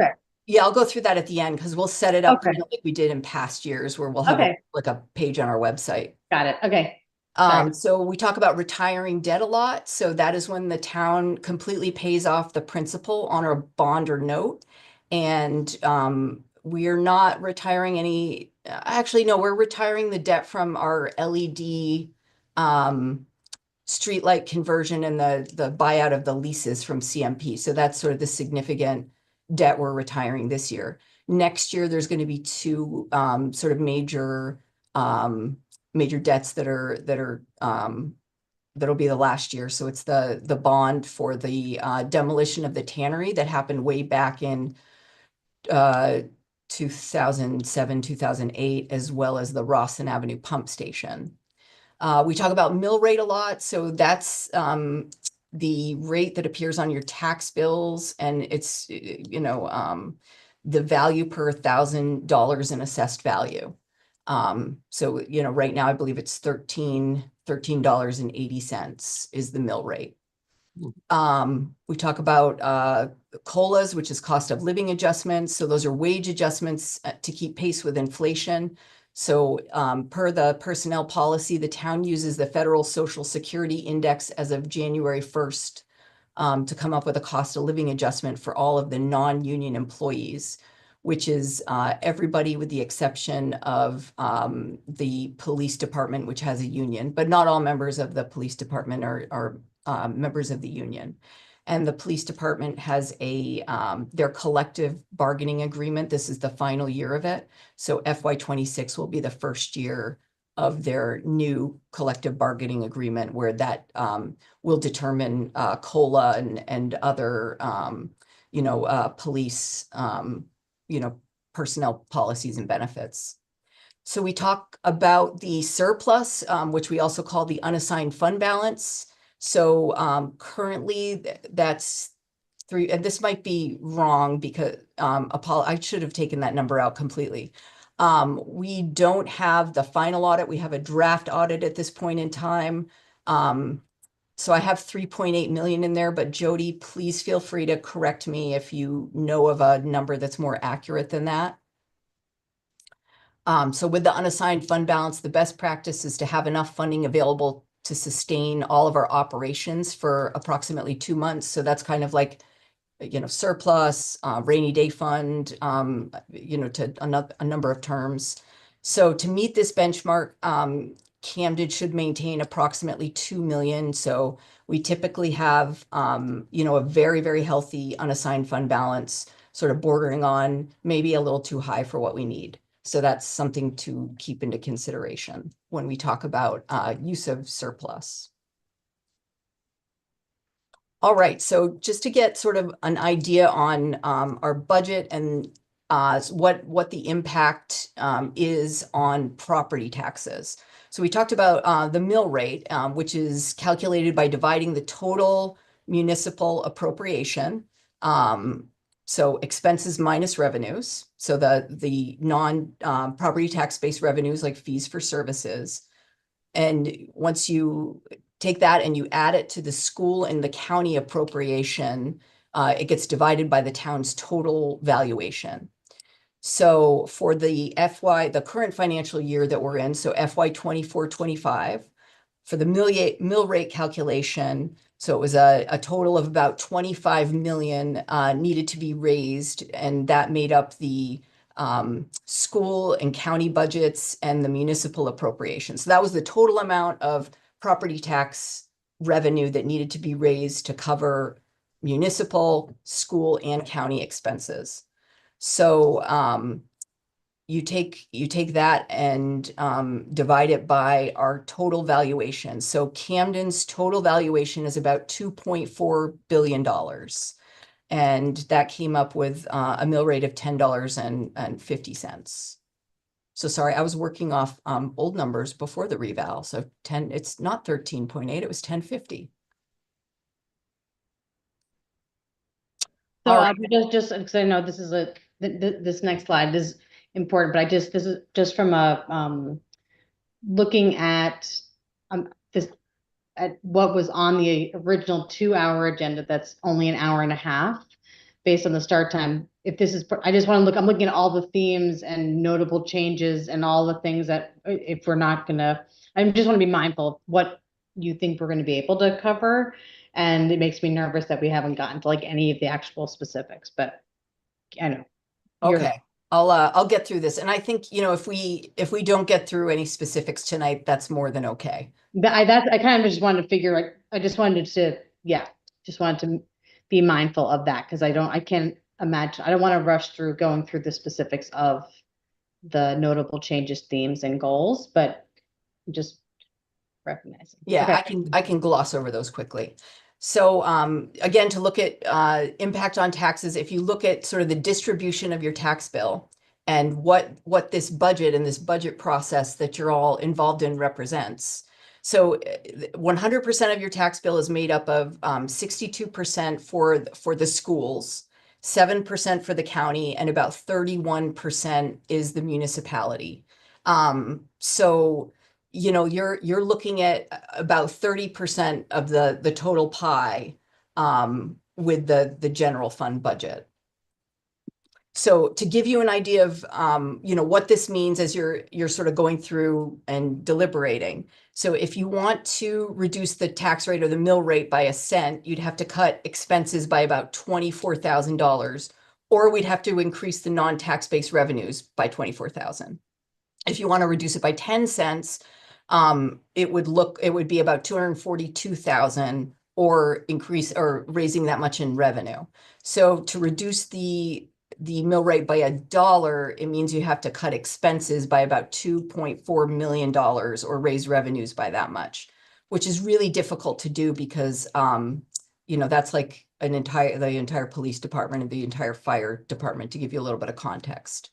Yeah, I'll go through that at the end because we'll set it up Okay. kind of like we did in past years where we'll have Okay. like a page on our website. Got it. Okay. Sorry. So we talk about retiring debt a lot. So that is when the town completely pays off the principal on a bond or note. And we're not retiring any, actually, no, we're retiring the debt from our LED streetlight conversion and the buyout of the leases from CMP. So that's sort of the significant debt we're retiring this year. Next year, there's going to be two sort of major debts that'll be the last year. So it's the bond for the demolition of the tannery that happened way back in 2007, 2008, as well as the Rawson Avenue pump station. We talk about mill rate a lot. So that's the rate that appears on your tax bills, and it's, the value per $1,000 in assessed value. So, right now I believe it's $13.80 is the mill rate. We talk about COLAs, which is cost of living adjustments. So those are wage adjustments to keep pace with inflation. So per the personnel policy, the town uses the federal Social Security Index as of January 1st to come up with a cost of living adjustment for all of the non-union employees, which is everybody with the exception of the police department, which has a union, but not all members of the police department are members of the union. And the police department has their collective bargaining agreement. This is the final year of it. So FY26 will be the first year of their new collective bargaining agreement, where that will determine COLA and other, police, personnel policies and benefits. So we talk about the surplus, which we also call the unassigned fund balance. So currently that's and this might be wrong because I should have taken that number out completely. We don't have the final audit. We have a draft audit at this point in time. So I have 3.8 million in there, but Jody, please feel free to correct me if you know of a number that's more accurate than that. So with the unassigned fund balance, the best practice is to have enough funding available to sustain all of our operations for approximately 2 months. So that's kind of like, surplus, rainy day fund, to a number of terms. So to meet this benchmark, Camden should maintain approximately 2 million. So we typically have, a very, very healthy unassigned fund balance, sort of bordering on maybe a little too high for what we need. So that's something to keep into consideration when we talk about use of surplus. All right, so just to get sort of an idea on our budget and what the impact is on property taxes. So we talked about the mill rate, which is calculated by dividing the total municipal appropriation. So expenses minus revenues. So the non-property tax-based revenues like fees for services. And once you take that and you add it to the school and the county appropriation, it gets divided by the town's total valuation. So for the current financial year that we're in, so FY 24-25, for the mill rate calculation, so it was a total of about 25 million needed to be raised, and that made up the school and county budgets and the municipal appropriations. So that was the total amount of property tax revenue that needed to be raised to cover municipal, school, and county expenses. So you take that and divide it by our total valuation. So Camden's total valuation is about $2.4 billion. And that came up with a mill rate of $10.50. So sorry, I was working off old numbers before the reval. So it's not 13.8, it was 10.50. So just because I know this is this next slide is important, but this is just from a looking at at what was on the original 2-hour agenda. That's only an hour and a half. based on the start time, if this is, I just want to look, I'm looking at all the themes and notable changes and all the things that if we're not gonna, I just want to be mindful of what you think we're going to be able to cover. And it makes me nervous that we haven't gotten to like any of the actual specifics, but I know. Okay, I'll get through this. And I think, you know, if we don't get through any specifics tonight, that's more than okay. I kind of just wanted to figure, I just wanted to, just wanted to be mindful of that because I can't imagine, I don't want to rush through going through the specifics of the notable changes, themes, and goals, but just recognizing. Yeah, Okay. I can gloss over those quickly. So again, to look at impact on taxes, if you look at sort of the distribution of your tax bill and what this budget and this budget process that you're all involved in represents. So 100% of your tax bill is made up of 62% for the schools, 7% for the county, and about 31% is the municipality. So you know, you're looking at about 30% of the total pie with the general fund budget. So to give you an idea of you know, what this means as you're sort of going through and deliberating. So if you want to reduce the tax rate or the mill rate by a cent, you'd have to cut expenses by about $24,000, or we'd have to increase the non-tax-based revenues by $24,000. If you want to reduce it by 10 cents, it would be about 242,000, or raising that much in revenue. So to reduce the mill rate by $1, it means you have to cut expenses by about $2.4 million or raise revenues by that much, which is really difficult to do because you know, that's like the entire police department and the entire fire department, to give you a little bit of context.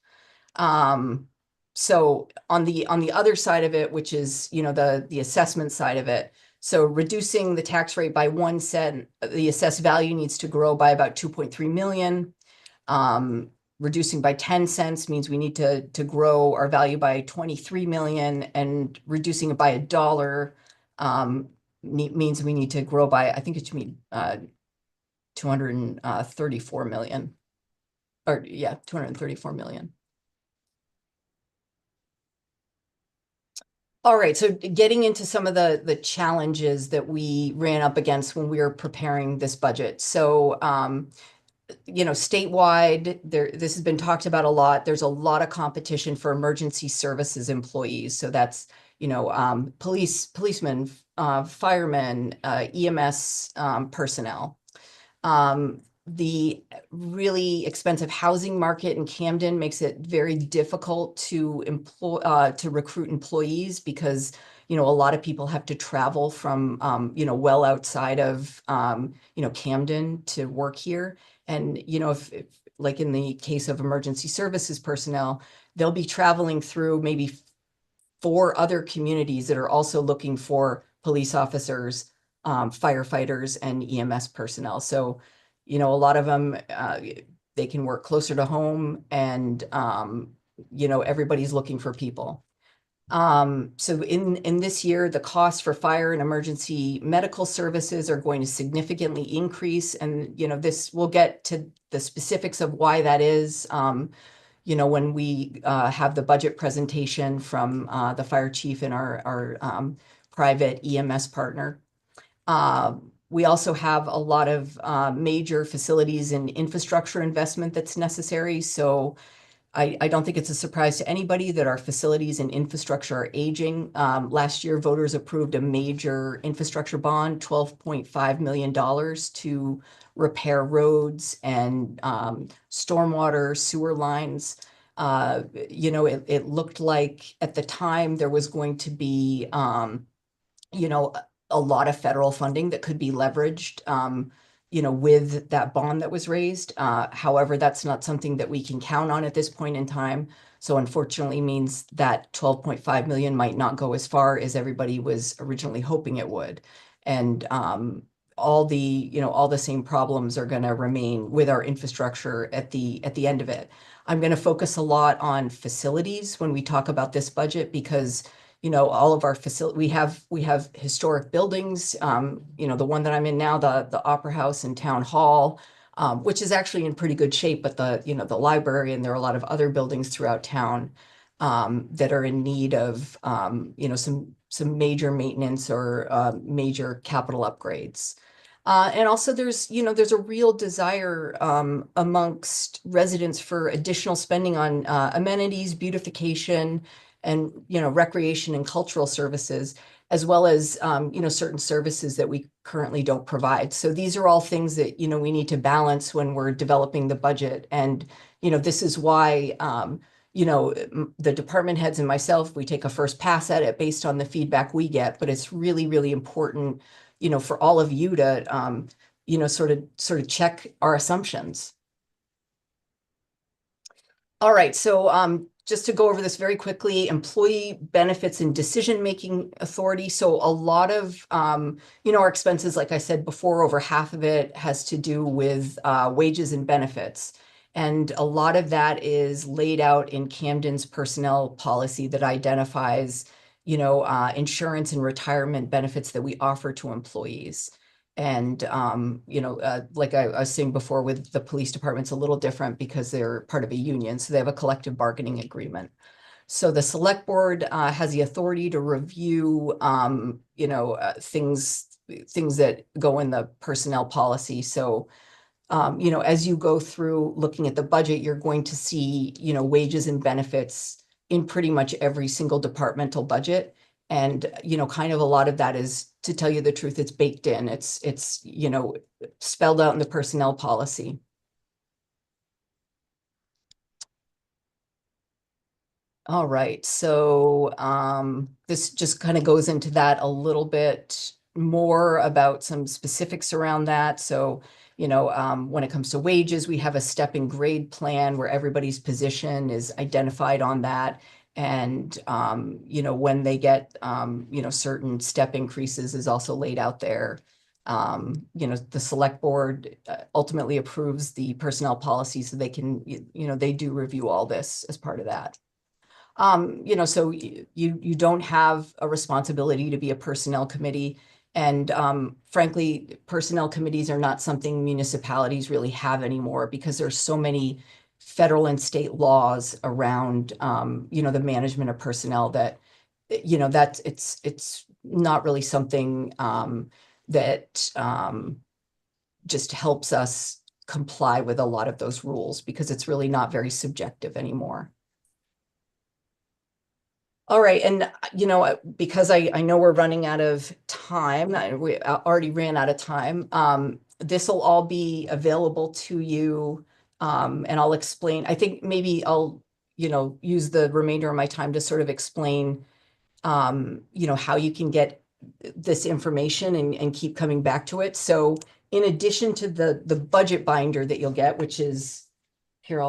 So on the other side of it, which is, you know, the assessment side of it, so reducing the tax rate by 1 cent, the assessed value needs to grow by about 2.3 million. Reducing by 10 cents means we need to grow our value by 23 million, and reducing it by $1 means we need to grow by, I think it should mean 234 million, or yeah, 234 million. All right, so getting into some of the challenges that we ran up against when we were preparing this budget. So, you know, statewide, this has been talked about a lot. There's a lot of competition for emergency services employees. So that's, you know, policemen, firemen, EMS personnel. The really expensive housing market in Camden makes it very difficult to recruit employees because, you know, a lot of people have to travel from, you know, well outside of, you know, Camden to work here. And, you know, if like in the case of emergency services personnel, they'll be traveling through maybe 4 other communities that are also looking for police officers, firefighters, and EMS personnel. So, you know, a lot of them, they can work closer to home, and, you know, everybody's looking for people. So in this year, the costs for fire and emergency medical services are going to significantly increase. And, you know, we'll get to the specifics of why that is, you know, when we have the budget presentation from the fire chief and our private EMS partner. We also have a lot of major facilities and infrastructure investment that's necessary. So I don't think it's a surprise to anybody that our facilities and infrastructure are aging. Last year, voters approved a major infrastructure bond, $12.5 million to repair roads and stormwater sewer lines. You know, it looked like at the time there was going to be, you know, a lot of federal funding that could be leveraged, you know, with that bond that was raised. However, that's not something that we can count on at this point in time. So unfortunately means that 12.5 million might not go as far as everybody was originally hoping it would. And all the same problems are going to remain with our infrastructure at the end of it. I'm going to focus a lot on facilities when we talk about this budget because, you know, all of our facilities, we have historic buildings. You know, the one that I'm in now, the Opera House and Town Hall. which is actually in pretty good shape, but the library, and there are a lot of other buildings throughout town that are in need of, some major maintenance or major capital upgrades. And also there's a real desire amongst residents for additional spending on amenities, beautification, and, recreation and cultural services, as well as, certain services that we currently don't provide. So these are all things that, we need to balance when we're developing the budget. And, this is why, the department heads and myself, we take a first pass at it based on the feedback we get, but it's really, really important, for all of you to, sort of check our assumptions. All right, so just to go over this very quickly, employee benefits and decision-making authority. So a lot of, our expenses, like I said before, over half of it has to do with wages and benefits. And a lot of that is laid out in Camden's personnel policy that identifies, insurance and retirement benefits that we offer to employees. And, like I was saying before, with the police department, it's a little different because they're part of a union, so they have a collective bargaining agreement. So the select board has the authority to review, things that go in the personnel policy. So, as you go through looking at the budget, you're going to see, wages and benefits in pretty much every single departmental budget. And, kind of a lot of that is, to tell you the truth, it's baked in. It's spelled out in the personnel policy. All right, so this just kind of goes into that a little bit more about some specifics around that. So, when it comes to wages, we have a step and grade plan where everybody's position is identified on that. And, when they get, certain step increases is also laid out there. The select board ultimately approves the personnel policy, so they can, they do review all this as part of that. So you don't have a responsibility to be a personnel committee. And frankly, personnel committees are not something municipalities really have anymore, because there's so many federal and state laws around, the management of personnel that, it's not really something that just helps us comply with a lot of those rules, because it's really not very subjective anymore. All right, and because I know we're running out of time, we already ran out of time. This will all be available to you, and I'll explain. I think maybe I'll use the remainder of my time to sort of explain how you can get this information and keep coming back to it. So in addition to the budget binder that you'll get, which is here,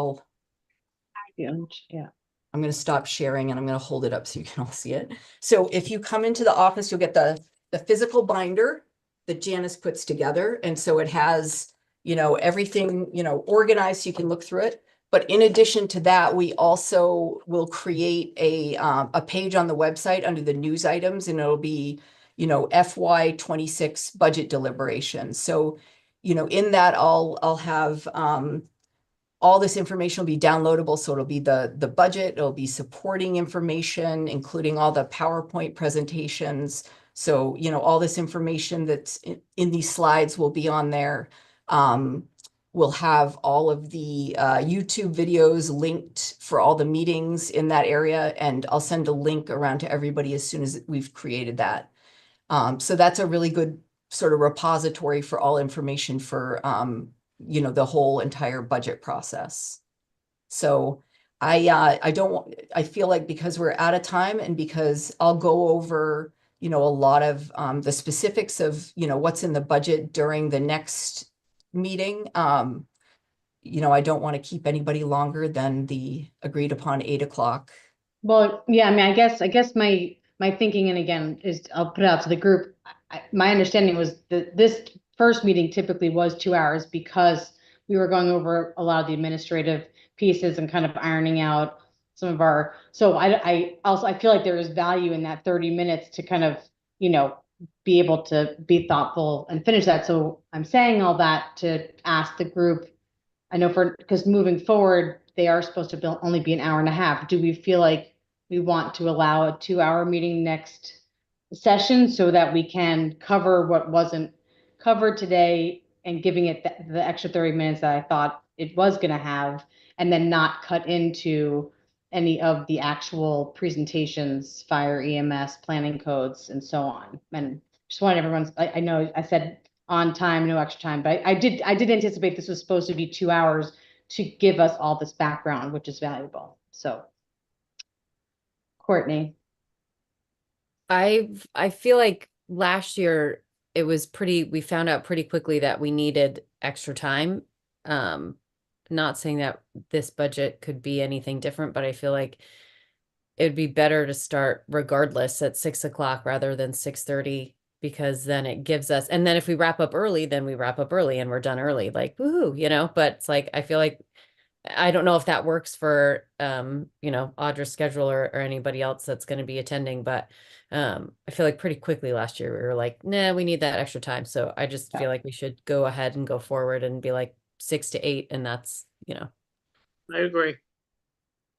I'm going to stop sharing and I'm going to hold it up so you can all see it. So if you come into the office, you'll get the physical binder that Janice puts together. And so it has, everything, organized so you can look through it. But in addition to that, we also will create a page on the website under the news items, and it'll be, FY26 budget deliberations. So, in that I'll have, all this information will be downloadable. So it'll be the budget, it'll be supporting information, including all the PowerPoint presentations. So, all this information that's in these slides will be on there. We'll have all of the YouTube videos linked for all the meetings in that area. And I'll send a link around to everybody as soon as we've created that. So that's a really good sort of repository for all information for, the whole entire budget process. So I feel like, because we're out of time and because I'll go over, a lot of the specifics of, what's in the budget during the next meeting. I don't want to keep anybody longer than the agreed upon 8 o'clock. Well, yeah, I mean, I guess my thinking, and again, is I'll put it out to the group. My understanding was that this first meeting typically was 2 hours, because we were going over a lot of the administrative pieces and kind of ironing out some of our, so I feel like there is value in that 30 minutes to kind of, be able to be thoughtful and finish that. So I'm saying all that to ask the group, I know because moving forward, they are supposed to only be an hour and a half. Do we feel like we want to allow a 2-hour meeting next session so that we can cover what wasn't covered today and giving it the extra 30 minutes that I thought it was going to have, and then not cut into any of the actual presentations, fire, EMS, planning codes, and so on. And just want everyone's, I know I said on time, no extra time, but I did anticipate this was supposed to be 2 hours to give us all this background, which is valuable. So, Courtney. I feel like last year it was we found out pretty quickly that we needed extra time. Not saying that this budget could be anything different, but I feel like it'd be better to start regardless at 6 o'clock rather than 6:30, because then it gives us, and then if we wrap up early, then we wrap up early and we're done early, like, woohoo, you know, but it's like, I feel like, I don't know if that works for, you know, Audra's schedule or anybody else that's going to be attending, but I feel like pretty quickly last year we were like, nah, we need that extra time. So I just feel like we should go ahead and go forward and be like 6 to 8. And that's, you know. I agree.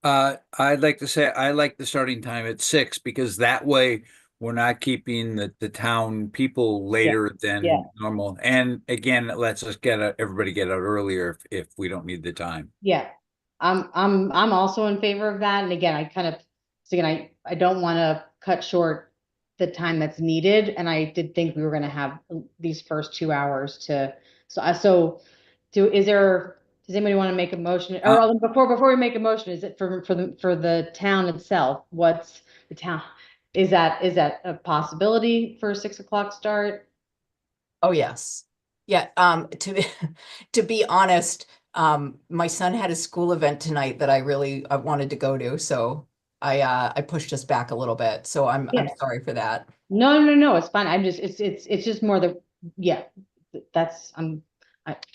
I'd like to say I like the starting time at 6, because that way we're not keeping the town people later than normal. And again, it lets us everybody get out earlier if we don't need the time. Yeah, I'm also in favor of that. And again, I don't want to cut short the time that's needed. And I did think we were going to have these first 2 hours does anybody want to make a motion? Or before we make a motion, is it for the town itself? What's the town? Is that a possibility for a 6 o'clock start? Oh, yes. Yeah. To be honest, my son had a school event tonight that I wanted to go to. So I pushed us back a little bit. So I'm sorry for that. No, it's fine. It's just more no.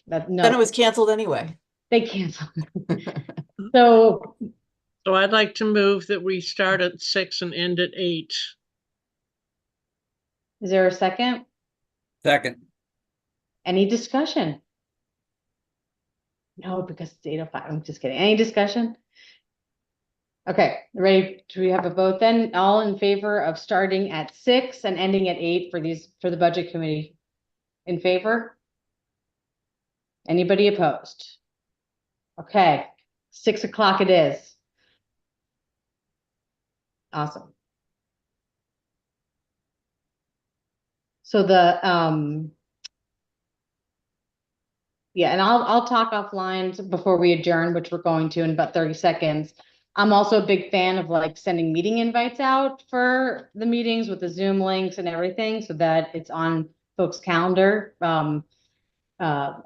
Then it was canceled anyway. They canceled. So I'd like to move that we start at 6 and end at 8. Is there a second? Second. Any discussion? No, because it's 8:05. I'm just kidding. Any discussion? Okay, ready? Do we have a vote then? All in favor of starting at 6 and ending at 8 for the budget committee? In favor? Anybody opposed? Okay, 6 o'clock it is. Awesome. So and I'll talk offline before we adjourn, which we're going to in about 30 seconds. I'm also a big fan of like sending meeting invites out for the meetings with the Zoom links and everything so that it's on folks' calendar.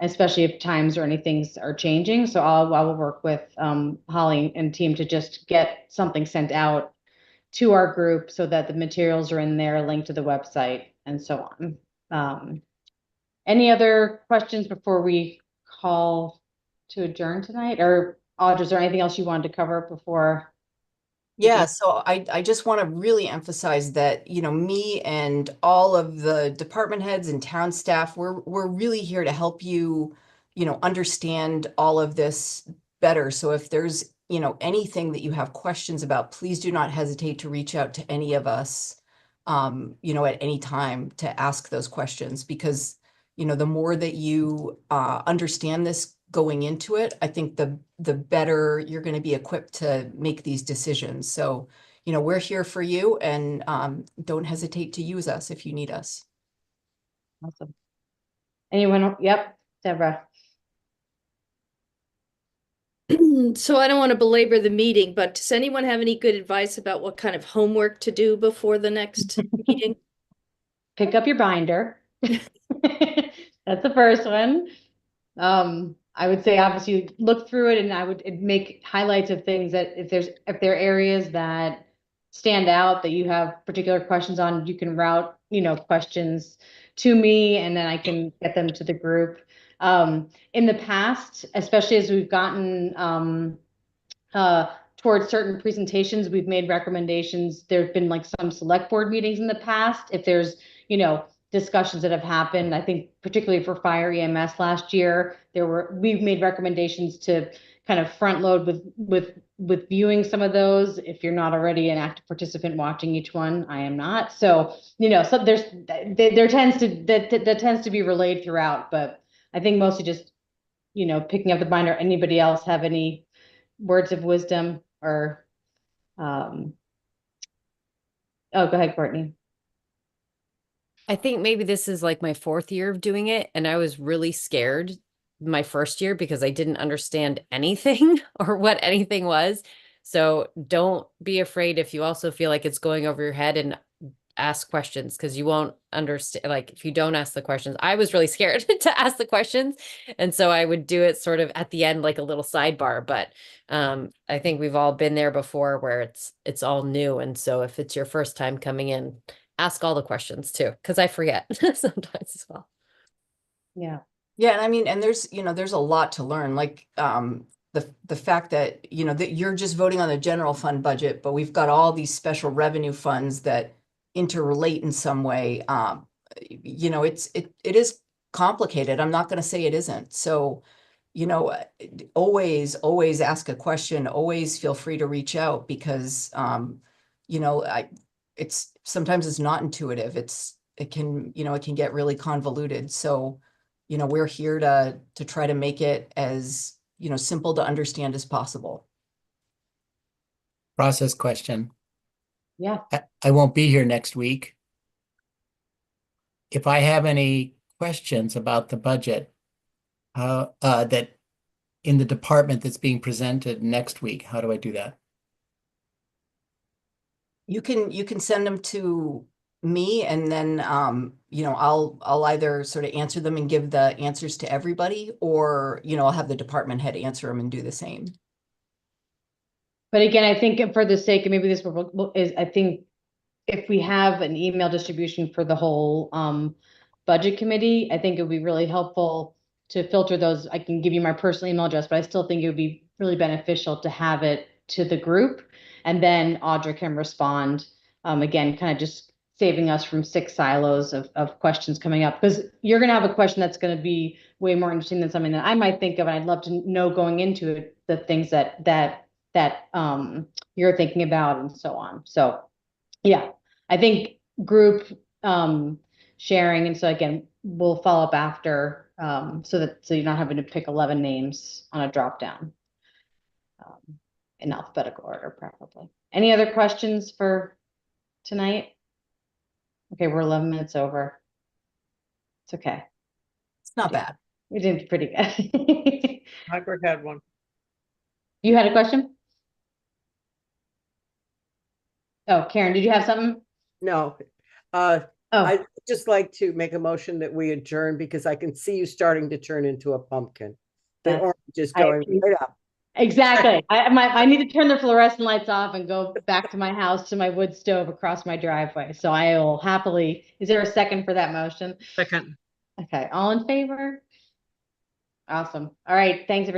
Especially if times or anything are changing. So I will work with Holly and team to just get something sent out to our group so that the materials are in there, linked to the website and so on. Any other questions before we call to adjourn tonight? Or Audra, is there anything else you wanted to cover before? Yeah, so I just want to really emphasize that, you know, me and all of the department heads and town staff, we're really here to help you, you know, understand all of this better. So if there's, you know, anything that you have questions about, please do not hesitate to reach out to any of us, you know, at any time to ask those questions, because, you know, the more that you understand this going into it, I think the better you're going to be equipped to make these decisions. So, you know, we're here for you, and don't hesitate to use us if you need us. Awesome. Anyone? Yep, Deborah. So I don't want to belabor the meeting, but does anyone have any good advice about what kind of homework to do before the next meeting? Pick up your binder. That's the first one. I would say obviously look through it, and I would make highlights of things that if there are areas that stand out that you have particular questions on, you can route, you know, questions to me, and then I can get them to the group. In the past, especially as we've gotten towards certain presentations, we've made recommendations. There've been like some select board meetings in the past. If there's, discussions that have happened. I think particularly for fire EMS last year, we've made recommendations to kind of front load with viewing some of those. If you're not already an active participant watching each one, I am not. So, so there tends to be relayed throughout, but I think mostly just, picking up the binder. Anybody else have any words of wisdom or, oh, go ahead, Courtney. I think maybe this is like my 4th year of doing it, and I was really scared my first year because I didn't understand anything or what anything was. So don't be afraid if you also feel like it's going over your head, and ask questions, because you won't understand. Like if you don't ask the questions, I was really scared to ask the questions. And so I would do it sort of at the end, like a little sidebar. But I think we've all been there before where it's all new. And so if it's your first time coming in, ask all the questions too, because I forget sometimes as well. Yeah. Yeah. And I mean, and there's a lot to learn, like the fact that, that you're just voting on the general fund budget, but we've got all these special revenue funds that interrelate in some way. It is complicated. I'm not going to say it isn't. So, always ask a question, always feel free to reach out, because, sometimes it's not intuitive. It can get really convoluted. So, we're here to try to make it as, simple to understand as possible. Process question. Yeah. I won't be here next week. If I have any questions about the budget, that in the department that's being presented next week, how do I do that? You can send them to me, and then, I'll either sort of answer them and give the answers to everybody, or, I'll have the department head answer them and do the same. But again, I think for the sake of maybe this is, I think if we have an email distribution for the whole budget committee, I think it would be really helpful to filter those. I can give you my personal email address, but I still think it would be really beneficial to have it to the group, and then Audra can respond. Again, kind of just saving us from 6 silos of questions coming up, because you're going to have a question that's going to be way more interesting than something that I might think of, and I'd love to know going into it the things that you're thinking about and so on. So yeah, I think group sharing. And so again, we'll follow up after, so you're not having to pick 11 names on a drop down in alphabetical order, preferably. Any other questions for tonight? Okay, we're 11 minutes over. It's okay. It's not bad. We did pretty good. Margaret had one. You had a question? Oh, Karen, did you have something? No. I'd just like to make a motion that we adjourn, because I can see you starting to turn into a pumpkin. The orange is going right up. Exactly. I need to turn the fluorescent lights off and go back to my house, to my wood stove across my driveway. So I will happily, is there a second for that motion? Second. Okay, all in favor? Awesome. All right, thanks everybody.